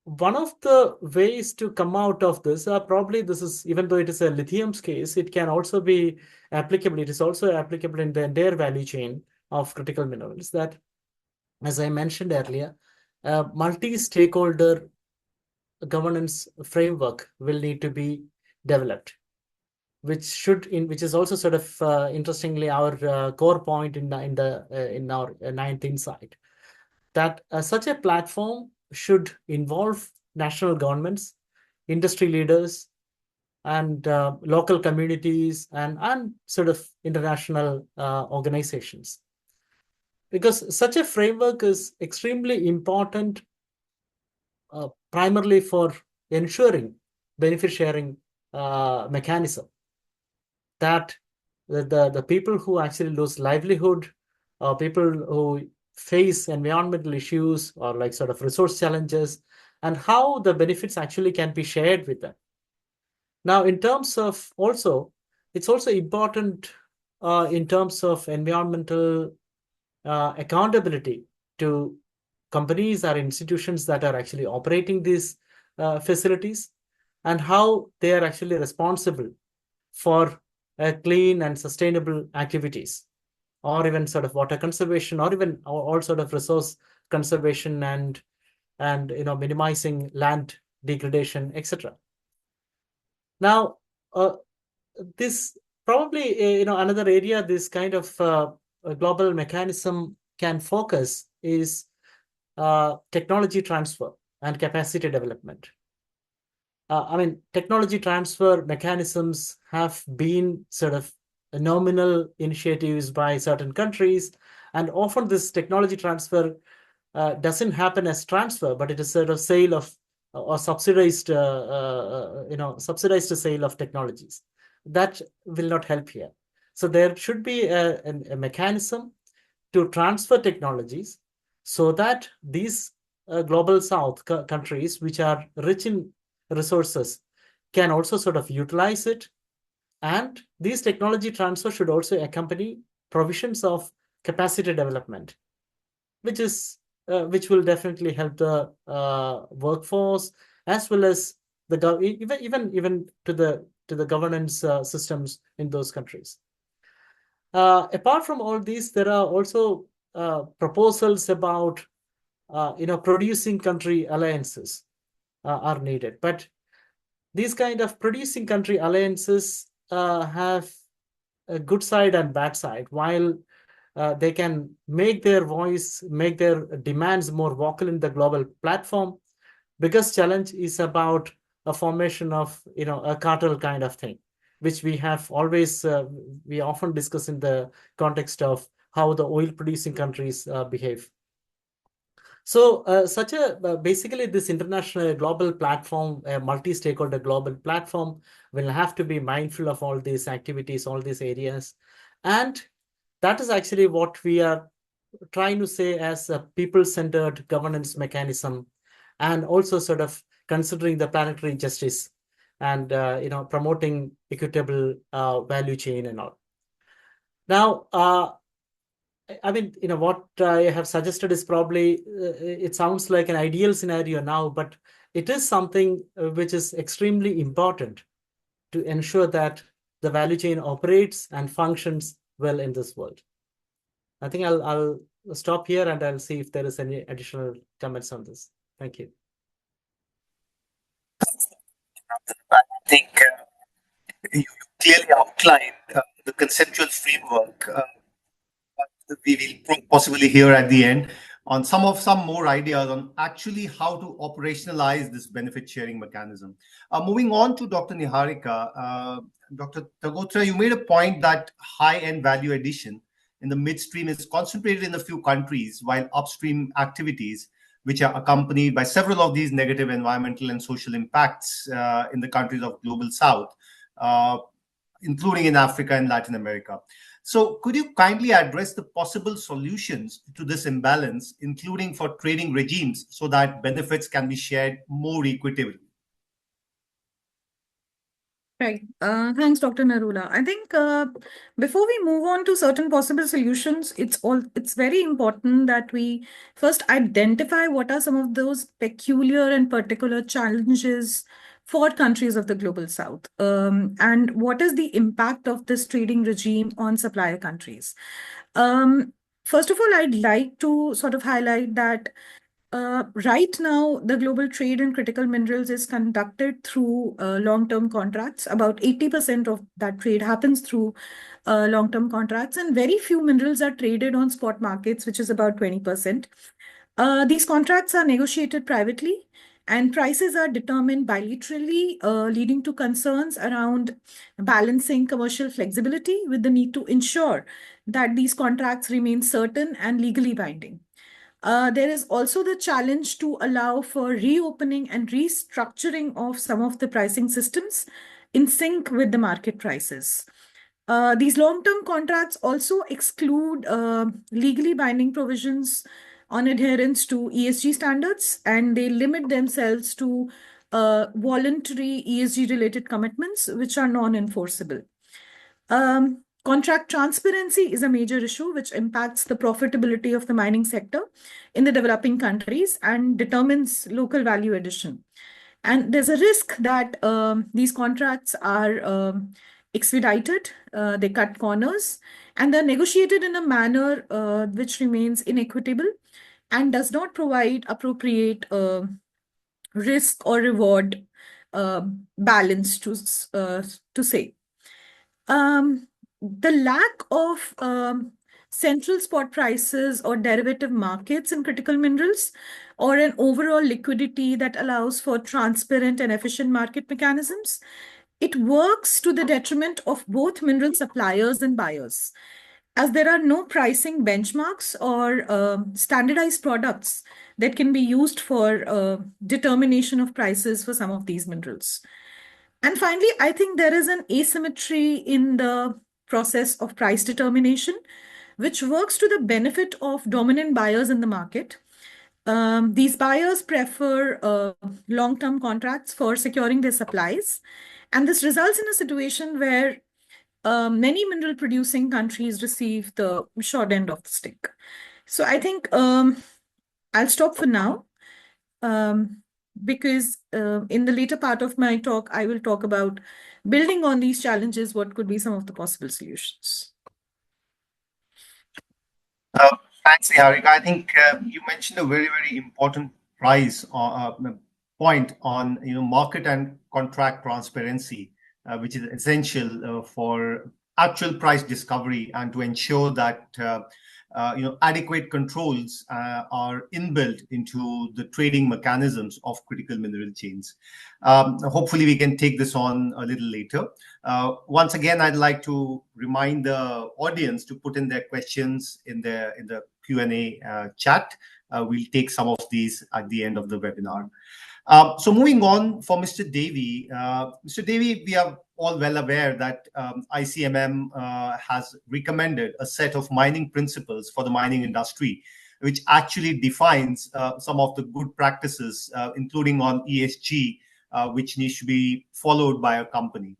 one of the ways to come out of this, probably this is, even though it is a lithium's case, it can also be applicable. It is also applicable in the entire value chain of critical minerals that, as I mentioned earlier, multi-stakeholder governance framework will need to be developed, which is also sort of interestingly our core point in our ninth insight, that such a platform should involve national governments, industry leaders, and local communities and sort of international organizations. Because such a framework is extremely important primarily for ensuring benefit sharing mechanism, that the people who actually lose livelihood, or people who face environmental issues or like sort of resource challenges, and how the benefits actually can be shared with them. Now, in terms of also, it's also important in terms of environmental accountability to companies or institutions that are actually operating these facilities, and how they are actually responsible for clean and sustainable activities, or even sort of water conservation, or even all sort of resource conservation and minimizing land degradation, etc. Now, this probably another area this kind of a global mechanism can focus is technology transfer and capacity development. Technology transfer mechanisms have been sort of nominal initiatives by certain countries, and often this technology transfer doesn't happen as transfer, but it is sort of sale of or subsidized sale of technologies. That will not help here. So there should be a mechanism to transfer technologies so that these global south countries, which are rich in resources, can also sort of utilize it. And these technology transfer should also accompany provisions of capacity development, which will definitely help the workforce, as well as even to the governance systems in those countries. Apart from all these, there are also proposals about producing country alliances are needed. But these kind of producing country alliances have a good side and bad side. While they can make their voice, make their demands more vocal in the global platform, biggest challenge is about a formation of a cartel kind of thing, which we have always we often discuss in the context of how the oil producing countries behave. So basically this international global platform, a multi-stakeholder global platform, will have to be mindful of all these activities, all these areas. And that is actually what we are trying to say as a people-centered governance mechanism, and also sort of considering the planetary justice and promoting equitable value chain and all. Now, what I have suggested is probably, it sounds like an ideal scenario now, but it is something which is extremely important to ensure that the value chain operates and functions well in this world. I think I'll stop here and I'll see if there is any additional comments on this. Thank you. I think you clearly outlined the conceptual framework. We will possibly hear at the end on some more ideas on actually how to operationalize this benefit sharing mechanism. Moving on to Dr. Niharika, Dr. Tagotra, you made a point that high-end value addition in the midstream is concentrated in a few countries, while upstream activities, which are accompanied by several of these negative environmental and social impacts in the countries of Global South, including in Africa and Latin America. So could you kindly address the possible solutions to this imbalance, including for trading regimes, so that benefits can be shared more equitably? Right. Thanks, Dr. Narula. I think before we move on to certain possible solutions, it's very important that we first identify what are some of those peculiar and particular challenges for countries of the Global South, and what is the impact of this trading regime on supplier countries. First of all, I'd like to sort of highlight that right now, the global trade in critical minerals is conducted through long-term contracts. About 80% of that trade happens through long-term contracts, and very few minerals are traded on spot markets, which is about 20%. These contracts are negotiated privately, and prices are determined bilaterally, leading to concerns around balancing commercial flexibility with the need to ensure that these contracts remain certain and legally binding. There is also the challenge to allow for reopening and restructuring of some of the pricing systems in sync with the market prices. These long-term contracts also exclude legally binding provisions on adherence to ESG standards, and they limit themselves to voluntary ESG-related commitments, which are non-enforceable. Contract transparency is a major issue which impacts the profitability of the mining sector in the developing countries and determines local value addition. And there's a risk that these contracts are expedited, they cut corners, and they're negotiated in a manner which remains inequitable and does not provide appropriate risk or reward balance to say. The lack of central spot prices or derivative markets in critical minerals, or an overall liquidity that allows for transparent and efficient market mechanisms, it works to the detriment of both mineral suppliers and buyers, as there are no pricing benchmarks or standardized products that can be used for determination of prices for some of these minerals. And finally, I think there is an asymmetry in the process of price determination, which works to the benefit of dominant buyers in the market. These buyers prefer long-term contracts for securing their supplies. And this results in a situation where many mineral producing countries receive the short end of the stick. So I think I'll stop for now. Because in the later part of my talk, I will talk about building on these challenges, what could be some of the possible solutions. Thanks, Niharika. I think you mentioned a very, very important point on market and contract transparency, which is essential for actual price discovery and to ensure that adequate controls are inbuilt into the trading mechanisms of critical mineral chains. Hopefully, we can take this on a little later. Once again, I'd like to remind the audience to put in their questions in the Q&A chat. We'll take some of these at the end of the webinar. So moving on for Mr. Devi. Mr. Devi, we are all well aware that ICMM has recommended a set of mining principles for the mining industry, which actually defines some of the good practices, including on ESG, which needs to be followed by a company.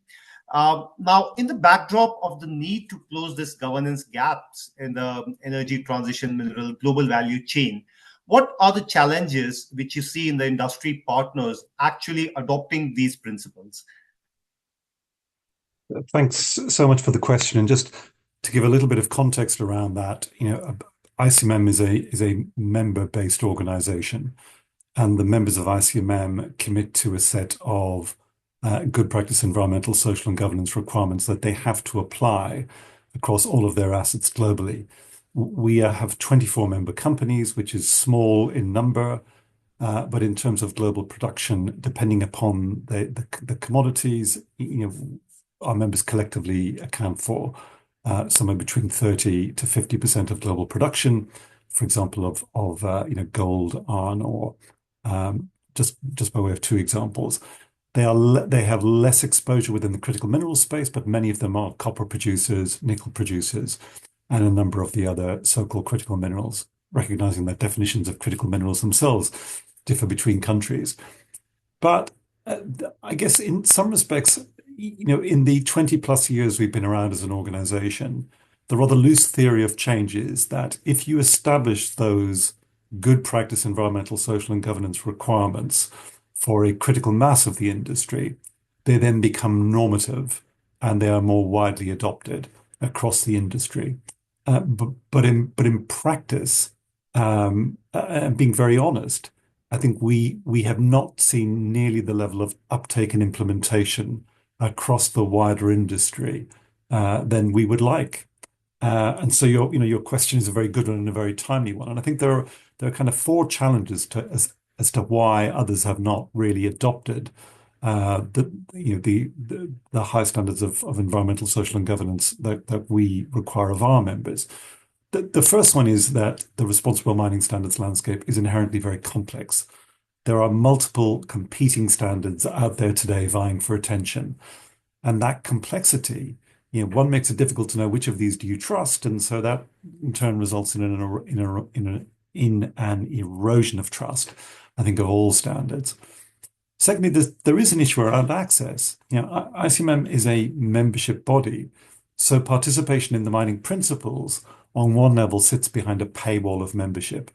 Now, in the backdrop of the need to close this governance gaps in the energy transition mineral global value chain, what are the challenges which you see in the industry partners actually adopting these principles? Thanks so much for the question. And just to give a little bit of context around that, ICMM is a member-based organization, and the members of ICMM commit to a set of good practice environmental, social, and governance requirements that they have to apply across all of their assets globally. We have 24 member companies, which is small in number, but in terms of global production, depending upon the commodities, our members collectively account for somewhere between 30 to 50% of global production, for example, of gold, iron ore, just by way of two examples. They have less exposure within the critical mineral space, but many of them are copper producers, nickel producers, and a number of the other so-called critical minerals, recognizing that definitions of critical minerals themselves differ between countries. But I guess in some respects, in the 20 plus years we've been around as an organization, the rather loose theory of change is that if you establish those good practice environmental, social, and governance requirements for a critical mass of the industry, they then become normative and they are more widely adopted across the industry. But in practice, and being very honest, I think we have not seen nearly the level of uptake and implementation across the wider industry than we would like. And so your question is a very good one and a very timely one. And I think there are kind of four challenges as to why others have not really adopted the high standards of environmental, social, and governance that we require of our members. The first one is that the responsible mining standards landscape is inherently very complex. There are multiple competing standards out there today vying for attention. And that complexity, one makes it difficult to know which of these do you trust. And so that in turn results in an erosion of trust, I think, of all standards. Secondly, there is an issue around access. ICMM is a membership body, so participation in the mining principles on one level sits behind a paywall of membership.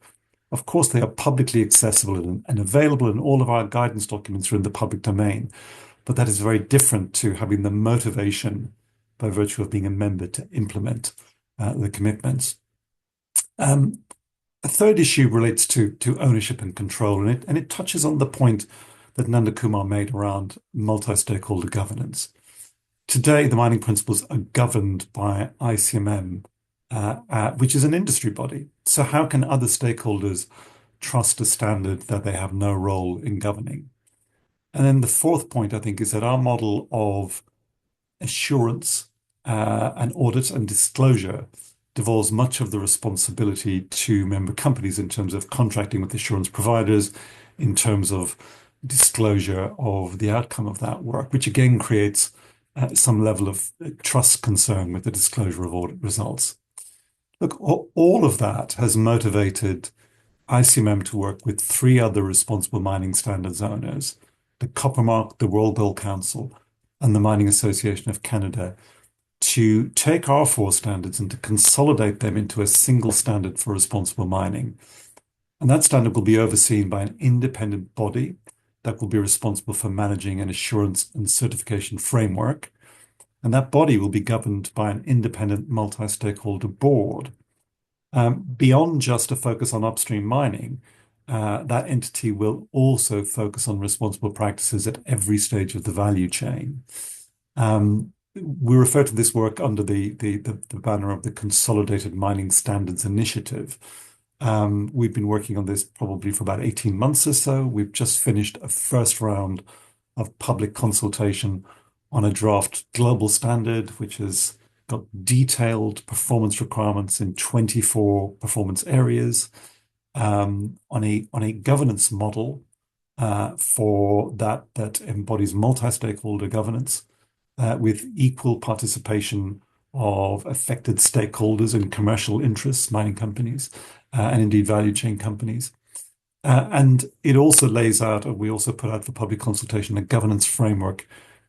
Of course, they are publicly accessible and available, and all of our guidance documents are in the public domain. But that is very different to having the motivation by virtue of being a member to implement the commitments. A third issue relates to ownership and control, and it touches on the point that Nanda Kumar made around multi-stakeholder governance. Today, the mining principles are governed by ICMM, which is an industry body. So how can other stakeholders trust a standard that they have no role in governing? And then the fourth point, I think, is that our model of assurance and audit and disclosure devolves much of the responsibility to member companies in terms of contracting with assurance providers, in terms of disclosure of the outcome of that work, which again creates some level of trust concern with the disclosure of audit results. Look, all of that has motivated ICMM to work with three other responsible mining standards owners, the Copper Mark, the World Gold Council, and the Mining Association of Canada, to take our four standards and to consolidate them into a single standard for responsible mining. And that standard will be overseen by an independent body that will be responsible for managing an assurance and certification framework. And that body will be governed by an independent multi-stakeholder board. Beyond just a focus on upstream mining, that entity will also focus on responsible practices at every stage of the value chain. We refer to this work under the banner of the Consolidated Mining Standards Initiative. We've been working on this probably for about 18 months or so. We've just finished a first round of public consultation on a draft global standard, which has got detailed performance requirements in 24 performance areas, on a governance model for that embodies multi-stakeholder governance with equal participation of affected stakeholders and commercial interests, mining companies, and indeed value chain companies. And it also lays out, and we also put out for public consultation, a governance framework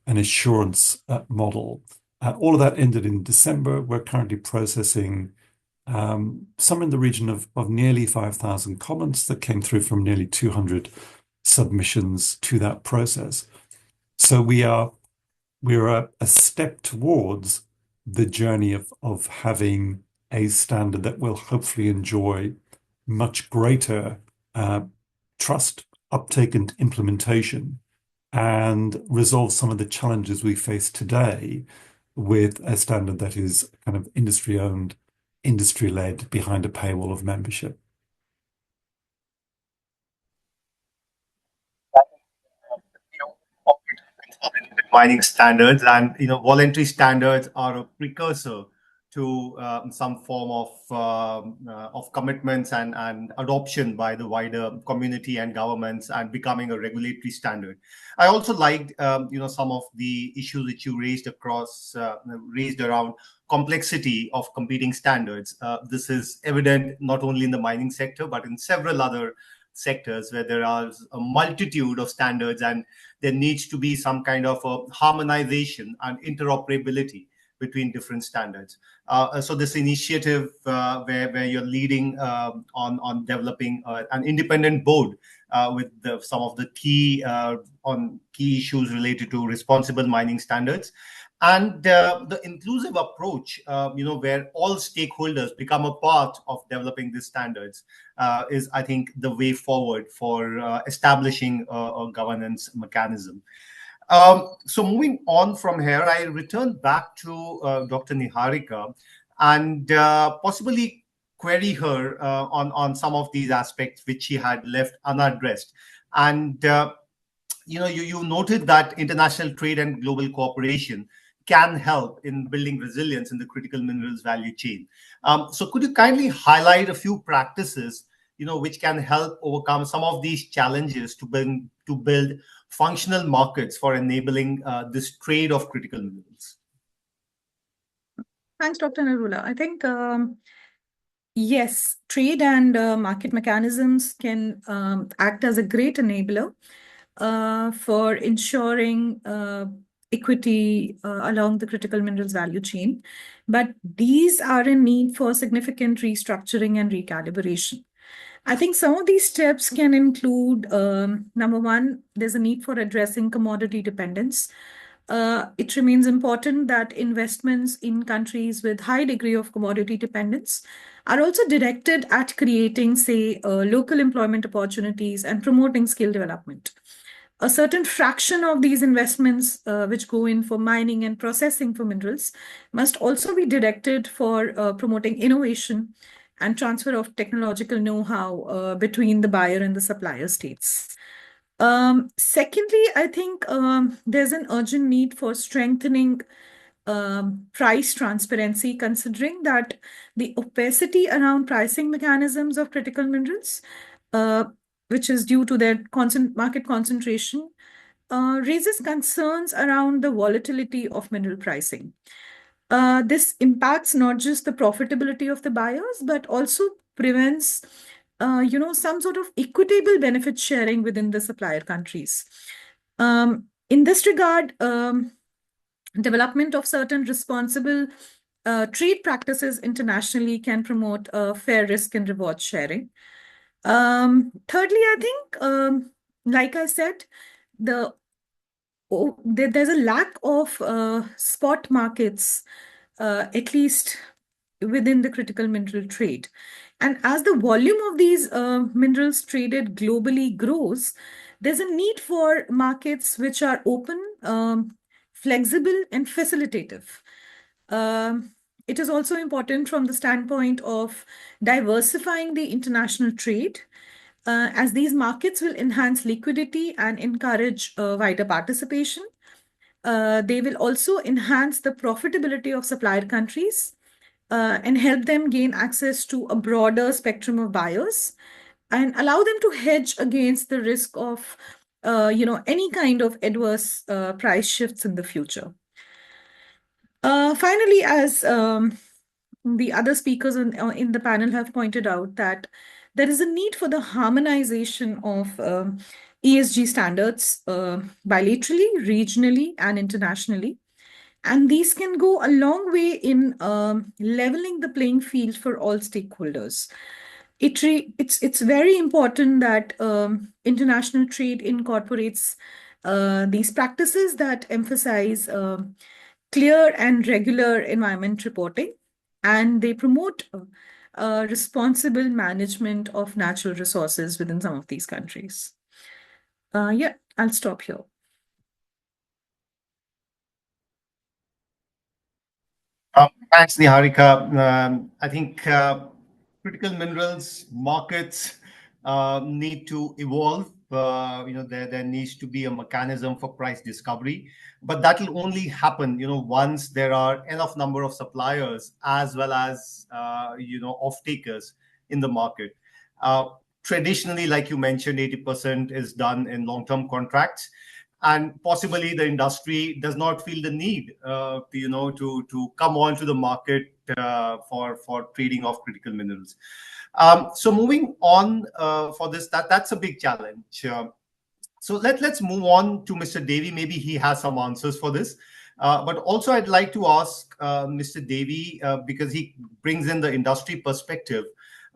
and assurance model. All of that ended in December. We're currently processing somewhere in the region of nearly 5,000 comments that came through from nearly 200 submissions to that process. So we are we're a step towards the journey of having a standard that will hopefully enjoy much greater trust, uptake, and implementation, and resolve some of the challenges we face today with a standard that is kind of industry-owned, industry-led, behind a paywall of membership. Mining standards, and voluntary standards are a precursor to some form of commitments and adoption by the wider community and governments, and becoming a regulatory standard. I also liked some of the issues that you raised around complexity of competing standards. This is evident not only in the mining sector but in several other sectors where there are a multitude of standards, and there needs to be some kind of a harmonization and interoperability between different standards. So this initiative where you're leading on developing an independent board with some of the key issues related to responsible mining standards, and the inclusive approach, where all stakeholders become a part of developing these standards, is, I think, the way forward for establishing a governance mechanism. So moving on from here, I return back to Dr. Niharika and possibly query her on some of these aspects which she had left unaddressed. And you noted that international trade and global cooperation can help in building resilience in the critical minerals value chain. So could you kindly highlight a few practices which can help overcome some of these challenges to build functional markets for enabling this trade of critical minerals? Thanks, Dr. Narula. I think, yes, trade and market mechanisms can act as a great enabler for ensuring equity along the critical minerals value chain. But these are in need for significant restructuring and recalibration. I think some of these steps can include, number one, there's a need for addressing commodity dependence. It remains important that investments in countries with high degree of commodity dependence are also directed at creating, say, local employment opportunities and promoting skill development. A certain fraction of these investments which go in for mining and processing for minerals must also be directed for promoting innovation and transfer of technological know-how between the buyer and the supplier states. Secondly, I think there's an urgent need for strengthening price transparency, considering that the opacity around pricing mechanisms of critical minerals, which is due to their market concentration, raises concerns around the volatility of mineral pricing. This impacts not just the profitability of the buyers, but also prevents some sort of equitable benefit sharing within the supplier countries. In this regard, development of certain responsible trade practices internationally can promote fair risk and reward sharing. Thirdly, I think, like I said, there's a lack of spot markets, at least within the critical mineral trade. And as the volume of these minerals traded globally grows, there's a need for markets which are open, flexible, and facilitative. It is also important from the standpoint of diversifying the international trade, as these markets will enhance liquidity and encourage wider participation. They will also enhance the profitability of supplier countries and help them gain access to a broader spectrum of buyers and allow them to hedge against the risk of any kind of adverse price shifts in the future. Finally, as the other speakers in the panel have pointed out, that there is a need for the harmonization of ESG standards bilaterally, regionally, and internationally. And these can go a long way in leveling the playing field for all stakeholders. It's very important that international trade incorporates these practices that emphasize clear and regular environment reporting, and they promote responsible management of natural resources within some of these countries. Yeah, I'll stop here. Thanks, Niharika. I think critical minerals markets need to evolve. There needs to be a mechanism for price discovery, but that will only happen, once there are enough number of suppliers as well as, off-takers in the market. Traditionally, like you mentioned, 80% is done in long-term contracts, and possibly the industry does not feel the need to come onto the market for trading of critical minerals. So moving on for this, that's a big challenge. So let's move on to Mr. Devi. Maybe he has some answers for this. But also I'd like to ask Mr. Devi, because he brings in the industry perspective,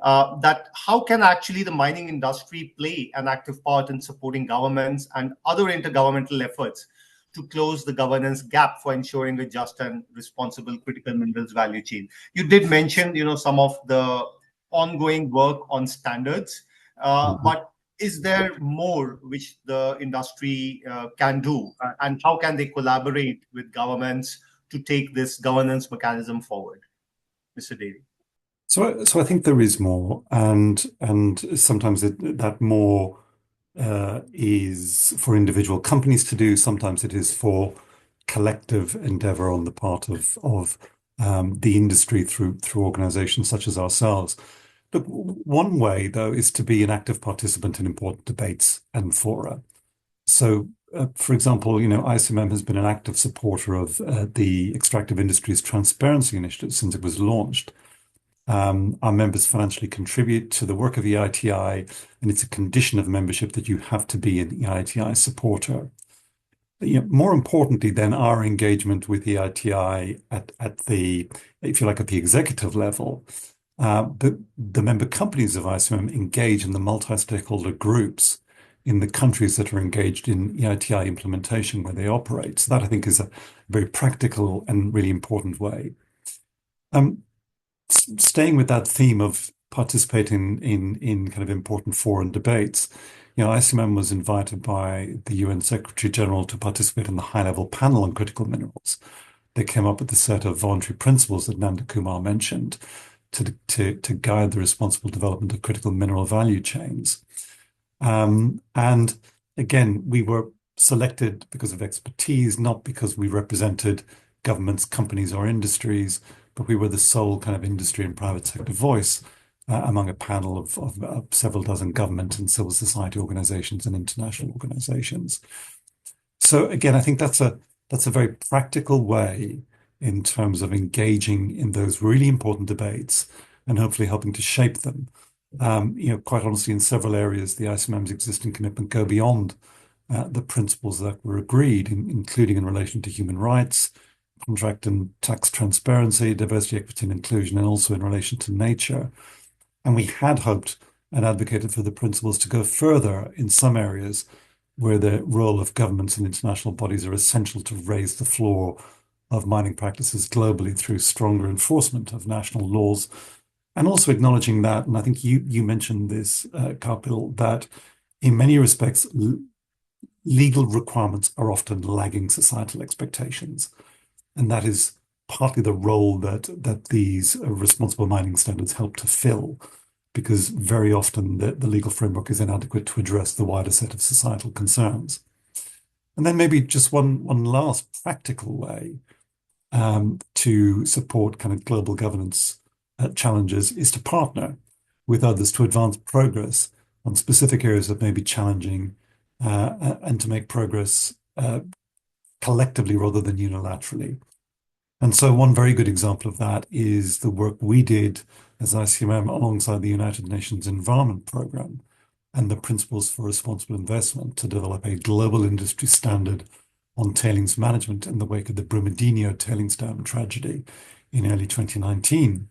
that how can actually the mining industry play an active part in supporting governments and other intergovernmental efforts to close the governance gap for ensuring a just and responsible critical minerals value chain? You did mention, some of the ongoing work on standards, but is there more which the industry can do, and how can they collaborate with governments to take this governance mechanism forward? Mr. Devi. So I think there is more, and sometimes that more is for individual companies to do. Sometimes it is for collective endeavor on the part of the industry through organizations such as ourselves. Look, one way, though, is to be an active participant in important debates and fora. So, for example, ICMM has been an active supporter of the Extractive Industries Transparency Initiative since it was launched. Our members financially contribute to the work of EITI, and it's a condition of membership that you have to be an EITI supporter. More importantly than our engagement with EITI at the, if you like, at the executive level, the member companies of ICMM engage in the multi-stakeholder groups in the countries that are engaged in EITI implementation where they operate. So that, I think, is a very practical and really important way. Staying with that theme of participating in kind of important foreign debates, ICMM was invited by the UN Secretary General to participate in the high-level panel on critical minerals. They came up with a set of voluntary principles that Nanda Kumar mentioned to guide the responsible development of critical mineral value chains. And again, we were selected because of expertise, not because we represented governments, companies, or industries, but we were the sole kind of industry and private sector voice among a panel of several dozen government and civil society organizations and international organizations. So again, I think that's a very practical way in terms of engaging in those really important debates and hopefully helping to shape them. Quite honestly, in several areas, the ICMM's existing commitment go beyond the principles that were agreed, including in relation to human rights, contract and tax transparency, diversity, equity, and inclusion, and also in relation to nature. And we had hoped and advocated for the principles to go further in some areas where the role of governments and international bodies are essential to raise the floor of mining practices globally through stronger enforcement of national laws, and also acknowledging that, and I think you mentioned this, Kapil, that in many respects, legal requirements are often lagging societal expectations. And that is partly the role that these responsible mining standards help to fill, because very often the legal framework is inadequate to address the wider set of societal concerns. And then maybe just one last practical way to support kind of global governance challenges is to partner with others to advance progress on specific areas that may be challenging and to make progress collectively rather than unilaterally. And so one very good example of that is the work we did as ICMM alongside the United Nations Environment Programme and the Principles for Responsible Investment to develop a global industry standard on tailings management in the wake of the Brumadinho tailings dam tragedy in early 2019.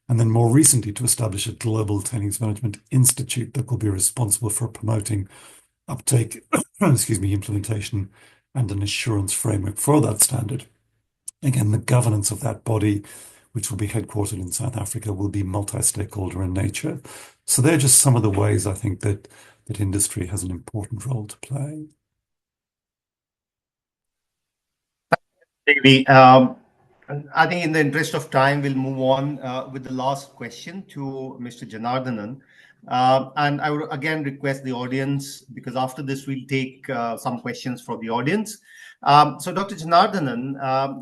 And then more recently to establish a global tailings management institute that will be responsible for promoting uptake, excuse me, implementation, and an assurance framework for that standard. Again, the governance of that body, which will be headquartered in South Africa, will be multi-stakeholder in nature. So they're just some of the ways I think that industry has an important role to play. Maybe, I think in the interest of time, we'll move on with the last question to Mr. Janardanan. And I would again request the audience, because after this, we'll take some questions from the audience. So Dr. Janardanan,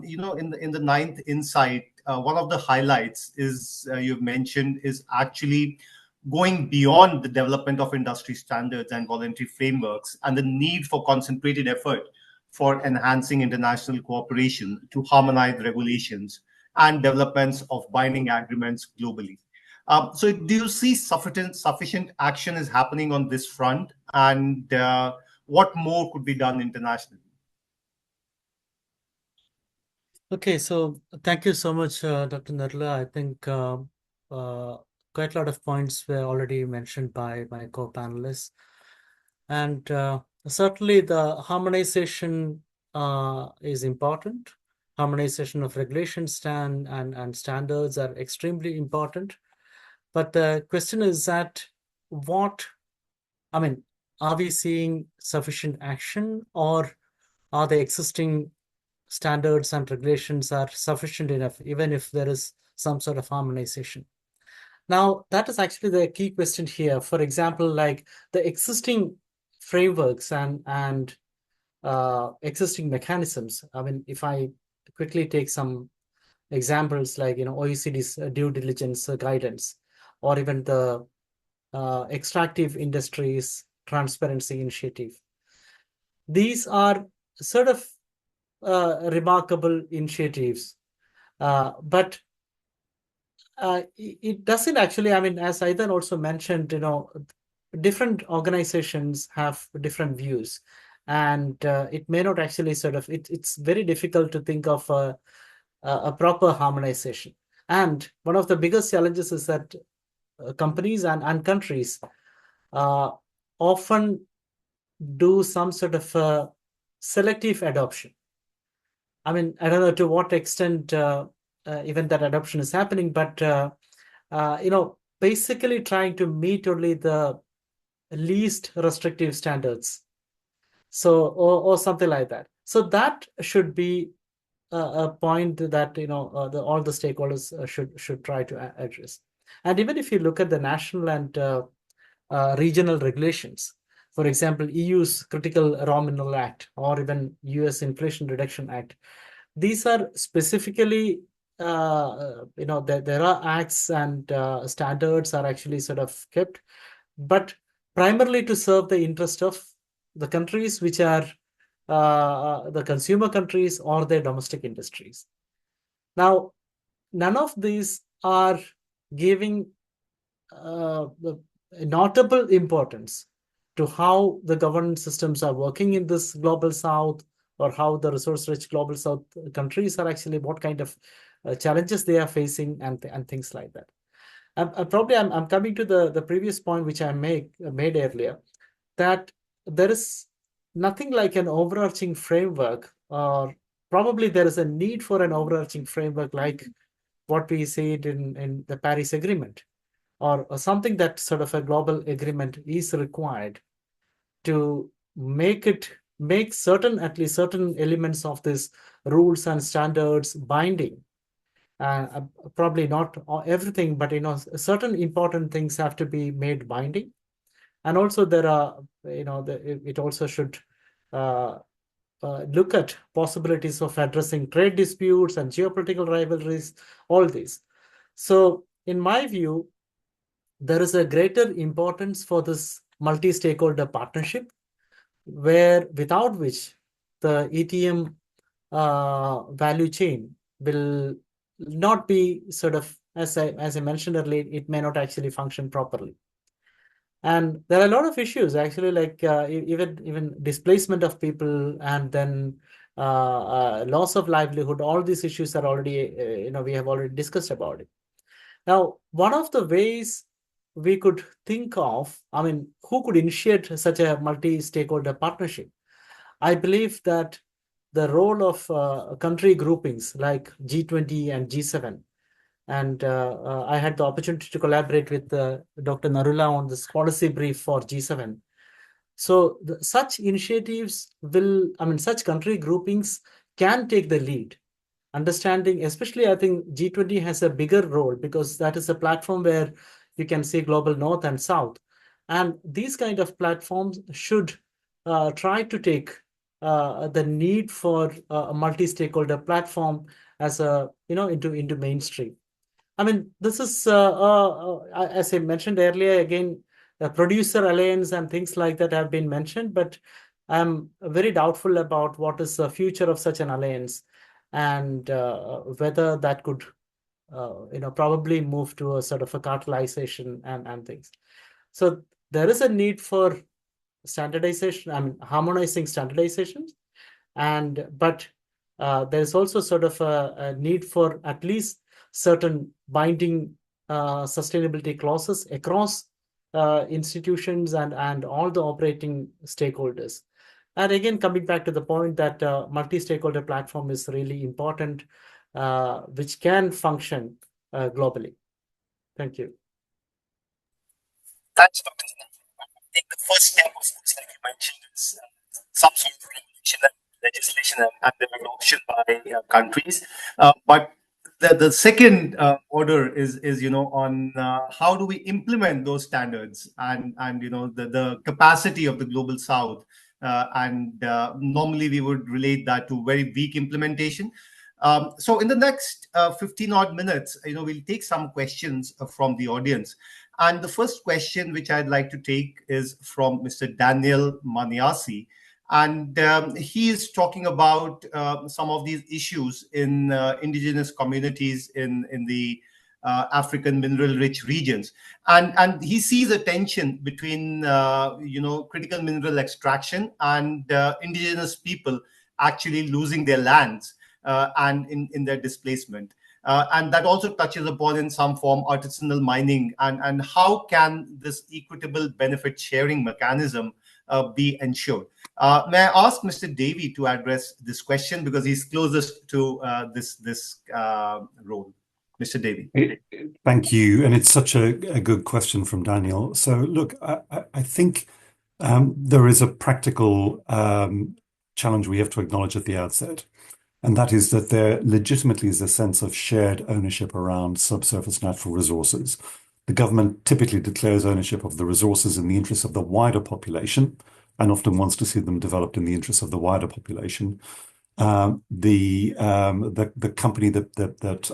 in the ninth insight, one of the highlights is you've mentioned is actually going beyond the development of industry standards and voluntary frameworks and the need for concentrated effort for enhancing international cooperation to harmonize regulations and developments of binding agreements globally. So do you see sufficient action is happening on this front, and what more could be done internationally? Okay, so thank you so much, Dr. Narula. I think quite a lot of points were already mentioned by my co-panelists. And certainly the harmonization is important. Harmonization of regulations and standards are extremely important. But the question is that are we seeing sufficient action, or are the existing standards and regulations are sufficient enough, even if there is some sort of harmonization? Now, that is actually the key question here. For example, like the existing frameworks and existing mechanisms. I mean, if I quickly take some examples like, OECD's due diligence guidance, or even the extractive industries transparency initiative. These are sort of remarkable initiatives, but it doesn't actually, as Aidan also mentioned, different organizations have different views, and it may not actually it's very difficult to think of a proper harmonization. And one of the biggest challenges is that companies and countries often do some sort of selective adoption. I don't know to what extent even that adoption is happening, but basically trying to meet only the least restrictive standards, or something like that. So that should be a point that all the stakeholders should try to address. And even if you look at the national and regional regulations, for example, EU's Critical Raw Mineral Act or even US Inflation Reduction Act, these are specifically, there are acts and standards are actually sort of kept, but primarily to serve the interest of the countries which are the consumer countries or their domestic industries. Now, none of these are giving notable importance to how the governance systems are working in this global south, or how the resource-rich global south countries are actually, what kind of challenges they are facing, and things like that. I'm coming to the previous point which I made earlier, that there is nothing like an overarching framework, or probably there is a need for an overarching framework like what we see it in the Paris Agreement, or something that sort of a global agreement is required to make at least certain elements of this rules and standards binding. Probably not everything, but certain important things have to be made binding. And also there are, it also should look at possibilities of addressing trade disputes and geopolitical rivalries, all these. So in my view, there is a greater importance for this multi-stakeholder partnership, without which the ETM value chain will not be sort of, as I mentioned earlier, it may not actually function properly. And there are a lot of issues actually, like even displacement of people, and then loss of livelihood. All these issues are already, we have already discussed about it. Now, one of the ways we could think of, I mean, who could initiate such a multi-stakeholder partnership? I believe that the role of country groupings like G20 and G7, and I had the opportunity to collaborate with Dr. Narula on this policy brief for G7. So such initiatives will, I mean, such country groupings can take the lead. Understanding, especially I think G20 has a bigger role because that is a platform where you can see global north and south. And these kind of platforms should try to take the need for a multi-stakeholder platform as a, into mainstream. I mean, this is, as I mentioned earlier, again, the producer alliance and things like that have been mentioned, but I'm very doubtful about what is the future of such an alliance and whether that could, probably move to a sort of a cartelization and things. So there is a need for standardization, I mean, harmonizing standardizations, but there's also sort of a need for at least certain binding sustainability clauses across institutions and all the operating stakeholders. And again, coming back to the point that multi-stakeholder platform is really important, which can function globally. Thank you. Thanks, Dr. I think the first step, of course, like you mentioned, is some sort of regulation and legislation and their adoption by countries. But the second order is on how do we implement those standards and the capacity of the global south, and normally we would relate that to very weak implementation. So in the next 15 odd minutes, we'll take some questions from the audience. And the first question which I'd like to take is from Mr. Daniel Maniasi. And he is talking about some of these issues in indigenous communities in the African mineral-rich regions. And he sees a tension between, critical mineral extraction and indigenous people actually losing their lands and in their displacement. And that also touches upon in some form artisanal mining and how can this equitable benefit sharing mechanism be ensured. May I ask Mr. Davy to address this question because he's closest to this role. Mr. Davy. Thank you. And it's such a good question from Daniel. So look, I think there is a practical challenge we have to acknowledge at the outset. And that is that there legitimately is a sense of shared ownership around subsurface natural resources. The government typically declares ownership of the resources in the interest of the wider population and often wants to see them developed in the interest of the wider population. The company that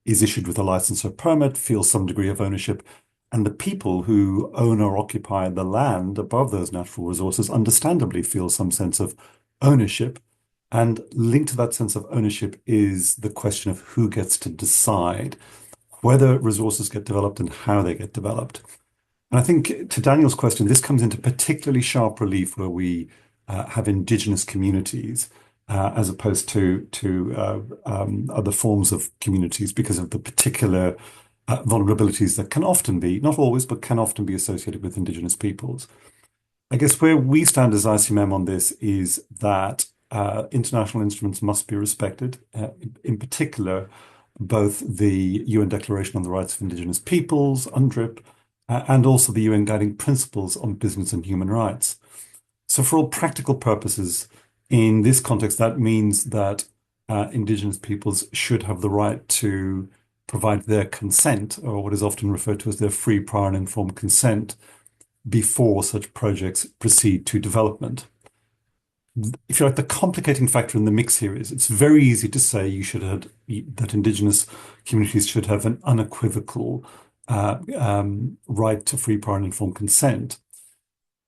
is issued with a license or permit feels some degree of ownership, and the people who own or occupy the land above those natural resources understandably feel some sense of ownership. And linked to that sense of ownership is the question of who gets to decide whether resources get developed and how they get developed. And I think to Daniel's question, this comes into particularly sharp relief where we have indigenous communities as opposed to other forms of communities because of the particular vulnerabilities that can often be, not always, but can often be associated with indigenous peoples. I guess where we stand as ICMM on this is that international instruments must be respected, in particular, both the UN Declaration on the Rights of Indigenous Peoples, UNDRIP, and also the UN Guiding Principles on Business and Human Rights. So for all practical purposes, in this context, that means that indigenous peoples should have the right to provide their consent, or what is often referred to as their free, prior, and informed consent, before such projects proceed to development. If you like, the complicating factor in the mix here is it's very easy to say that indigenous communities should have an unequivocal right to free, prior, and informed consent.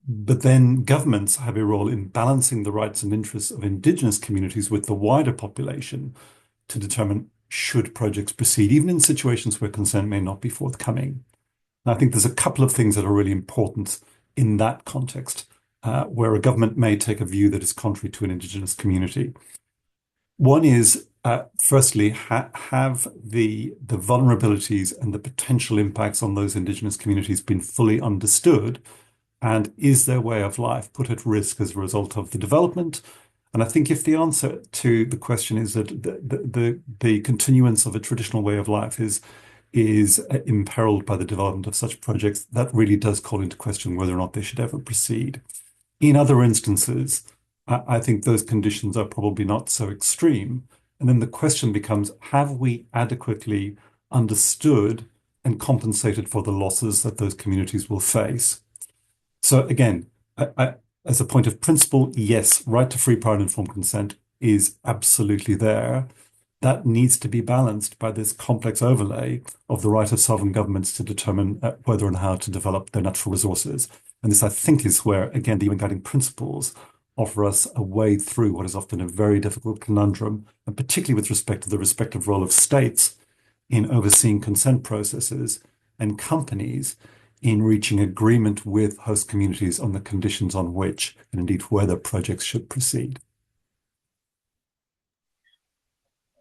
But then governments have a role in balancing the rights and interests of indigenous communities with the wider population to determine should projects proceed, even in situations where consent may not be forthcoming. And I think there's a couple of things that are really important in that context. Where a government may take a view that is contrary to an indigenous community. One is firstly, have the vulnerabilities and the potential impacts on those indigenous communities been fully understood? And is their way of life put at risk as a result of the development? And I think if the answer to the question is that the continuance of a traditional way of life is imperiled by the development of such projects, that really does call into question whether or not they should ever proceed. In other instances, I think those conditions are probably not so extreme. And then the question becomes, have we adequately understood and compensated for the losses that those communities will face? So again, as a point of principle, yes, right to free, prior, and informed consent is absolutely there. That needs to be balanced by this complex overlay of the right of sovereign governments to determine whether and how to develop their natural resources. And this, I think, is where, again, the UN guiding principles offer us a way through what is often a very difficult conundrum, and particularly with respect to the respective role of states in overseeing consent processes and companies in reaching agreement with host communities on the conditions on which, and indeed whether, projects should proceed.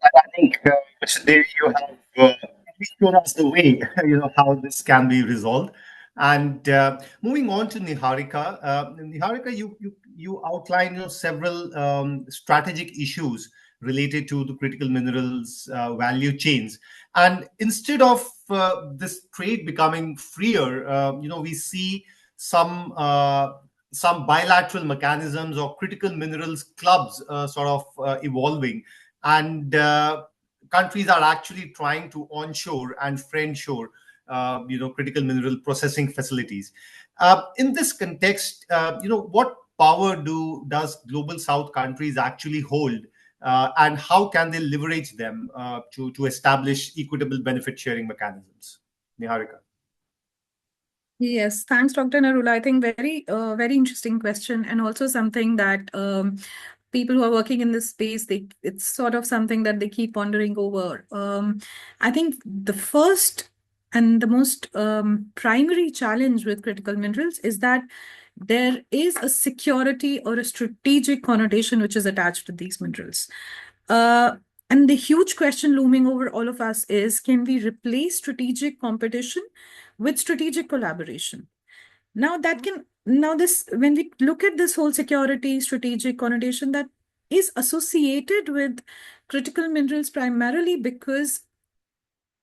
I think, there you have at least shown us the way, how this can be resolved. And moving on to Niharika, you outlined several strategic issues related to the critical minerals value chains. And instead of this trade becoming freer, we see some bilateral mechanisms or critical minerals clubs sort of evolving. And countries are actually trying to onshore and friendshore, critical mineral processing facilities. In this context, what power does global South countries actually hold, and how can they leverage them to establish equitable benefit sharing mechanisms? Niharika. Yes, thanks, Dr. Narula. I think very interesting question, and also something that people who are working in this space, it's sort of something that they keep pondering over. I think the first and the most primary challenge with critical minerals is that there is a security or a strategic connotation which is attached to these minerals. And the huge question looming over all of us is, can we replace strategic competition with strategic collaboration? Now when we look at this whole security strategic connotation, that is associated with critical minerals primarily because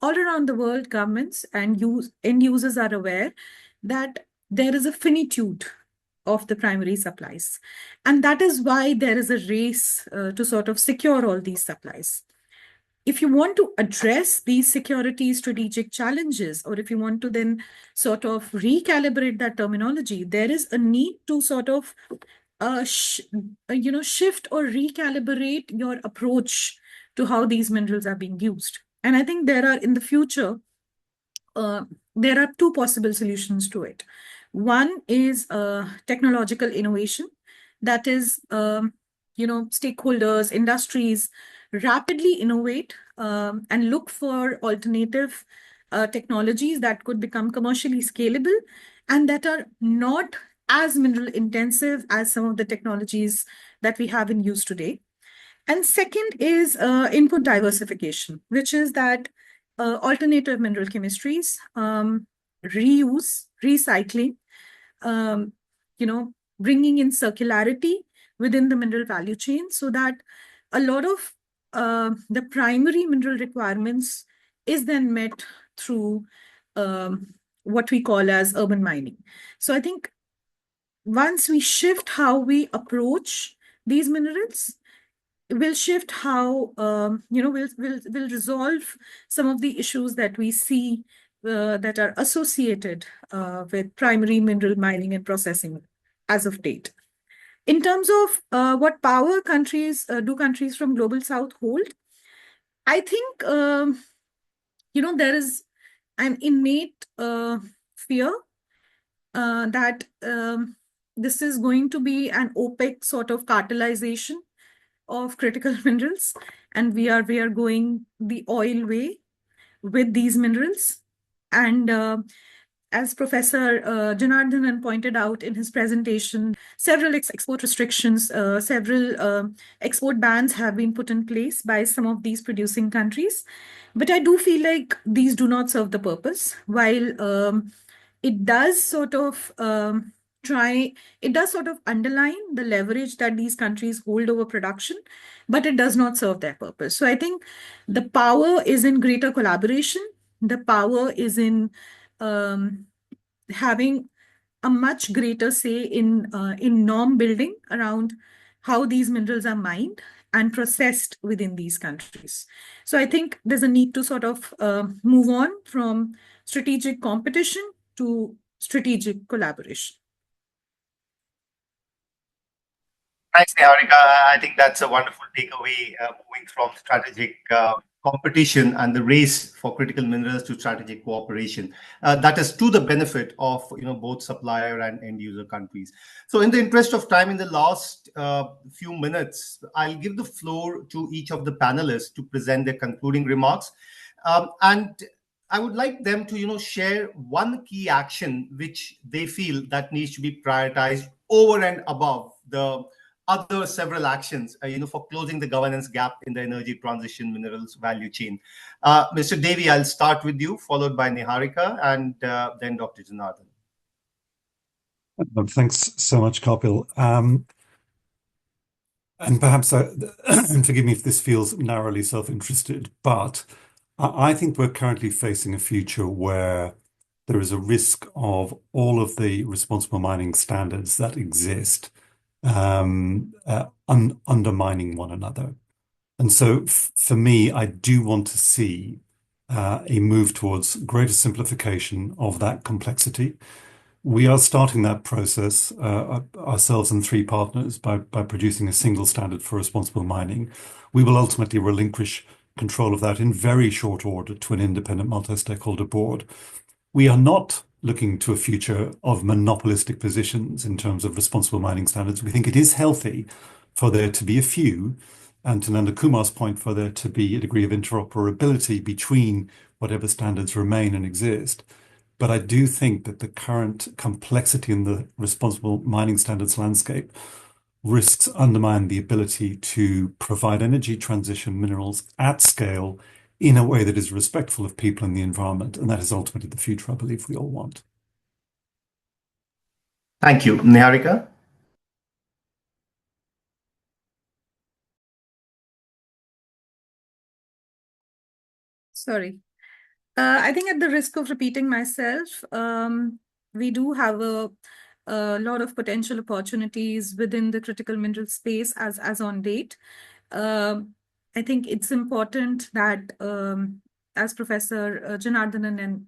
all around the world, governments and end users are aware that there is a finitude of the primary supplies. And that is why there is a race to sort of secure all these supplies. If you want to address these security strategic challenges, or if you want to then sort of recalibrate that terminology, there is a need to sort of shift or recalibrate your approach to how these minerals are being used. And I think in the future, there are two possible solutions to it. One is technological innovation. That is, stakeholders, industries rapidly innovate and look for alternative technologies that could become commercially scalable and that are not as mineral intensive as some of the technologies that we have in use today. And second is input diversification, which is that alternative mineral chemistries, reuse, recycling, bringing in circularity within the mineral value chain so that a lot of the primary mineral requirements is then met through what we call as urban mining. So I think once we shift how we approach these minerals, will shift how will resolve some of the issues that we see that are associated with primary mineral mining and processing as of date. In terms of what power countries from Global South hold, I think there is an innate fear that this is going to be an opaque sort of cartelization of critical minerals, and we are going the oil way with these minerals. And as Professor Janardhanan pointed out in his presentation, several export restrictions, several export bans have been put in place by some of these producing countries. But I do feel like these do not serve the purpose. While it does sort of underline the leverage that these countries hold over production, but it does not serve their purpose. So I think the power is in greater collaboration. The power is in having a much greater say in norm building around how these minerals are mined and processed within these countries. So I think there's a need to sort of move on from strategic competition to strategic collaboration. Thanks, Niharika. I think that's a wonderful takeaway, moving from strategic competition and the race for critical minerals to strategic cooperation. That is to the benefit of both supplier and end user countries. So, in the interest of time, in the last few minutes, I'll give the floor to each of the panelists to present their concluding remarks, and I would like them to share one key action which they feel that needs to be prioritized over and above the other several actions, for closing the governance gap in the energy transition minerals value chain. Mr. Devi, I'll start with you, followed by Niharika, and then Dr. Janardhan. Thanks so much, Kapil. And perhaps, and forgive me if this feels narrowly self-interested, but I think we're currently facing a future where there is a risk of all of the responsible mining standards that exist undermining one another. And so for me, I do want to see a move towards greater simplification of that complexity. We are starting that process ourselves and 3 partners by producing a single standard for responsible mining. We will ultimately relinquish control of that in very short order to an independent multi-stakeholder board. We are not looking to a future of monopolistic positions in terms of responsible mining standards. We think it is healthy for there to be a few, and to Nanda Kumar's point, for there to be a degree of interoperability between whatever standards remain and exist. But I do think that the current complexity in the responsible mining standards landscape risks undermine the ability to provide energy transition minerals at scale in a way that is respectful of people and the environment. And that is ultimately the future I believe we all want. Thank you. Niharika? Sorry. I think at the risk of repeating myself, we do have a lot of potential opportunities within the critical mineral space as on date. I think it's important that, as Professor Janardhanan and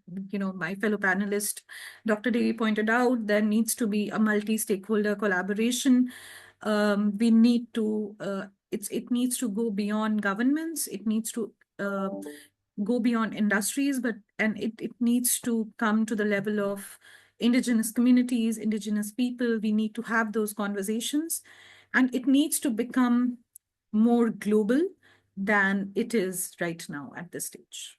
my fellow panelist, Dr. Devi pointed out, there needs to be a multi-stakeholder collaboration. We need to it needs to go beyond governments. It needs to go beyond industries, and it needs to come to the level of indigenous communities, indigenous people. We need to have those conversations, and it needs to become more global than it is right now at this stage.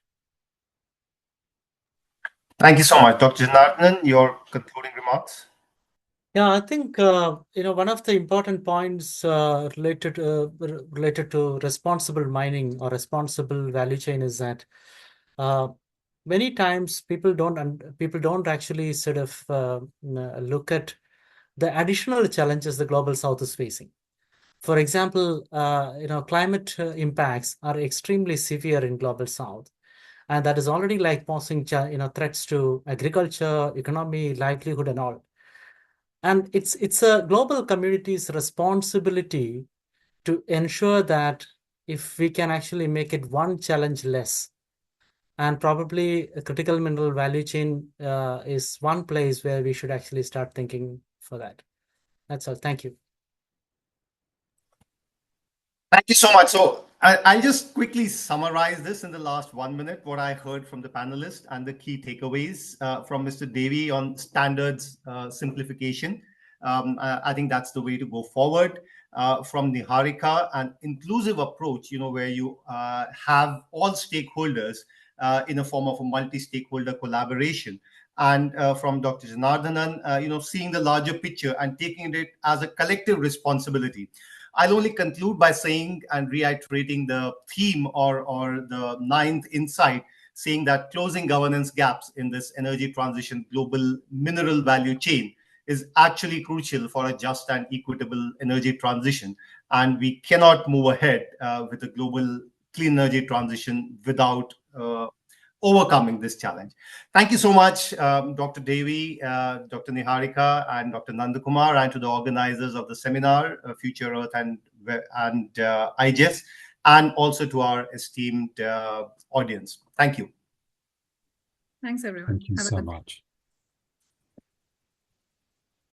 Thank you so much. Dr. Janardhanan, your concluding remarks? Yeah, I think one of the important points related to responsible mining or responsible value chain is that many times people don't actually sort of look at the additional challenges the global south is facing. For example, climate impacts are extremely severe in global south, and that is already posing threats to agriculture, economy, livelihood, and all. And it's a global community's responsibility to ensure that if we can actually make it one challenge less, and probably a critical mineral value chain is one place where we should actually start thinking for that. That's all. Thank you. Thank you so much. So I'll just quickly summarize this in the last 1 minute, what I heard from the panelists and the key takeaways from Mr. Devi on standards simplification. I think that's the way to go forward. From Niharika, an inclusive approach, where you have all stakeholders in a form of a multi-stakeholder collaboration. and from Dr. Janardhanan, seeing the larger picture and taking it as a collective responsibility. I'll only conclude by saying and reiterating the theme or the ninth insight, saying that closing governance gaps in this energy transition global mineral value chain is actually crucial for a just and equitable energy transition. And we cannot move ahead with a global clean energy transition without overcoming this challenge. Thank you so much, Dr. Devi, Dr. Niharika, and Dr. Nandakumar, and to the organizers of the seminar, Future Earth and IGES, and also to our esteemed audience. Thank you. Thanks, everyone. Thank you Have a so good day. much.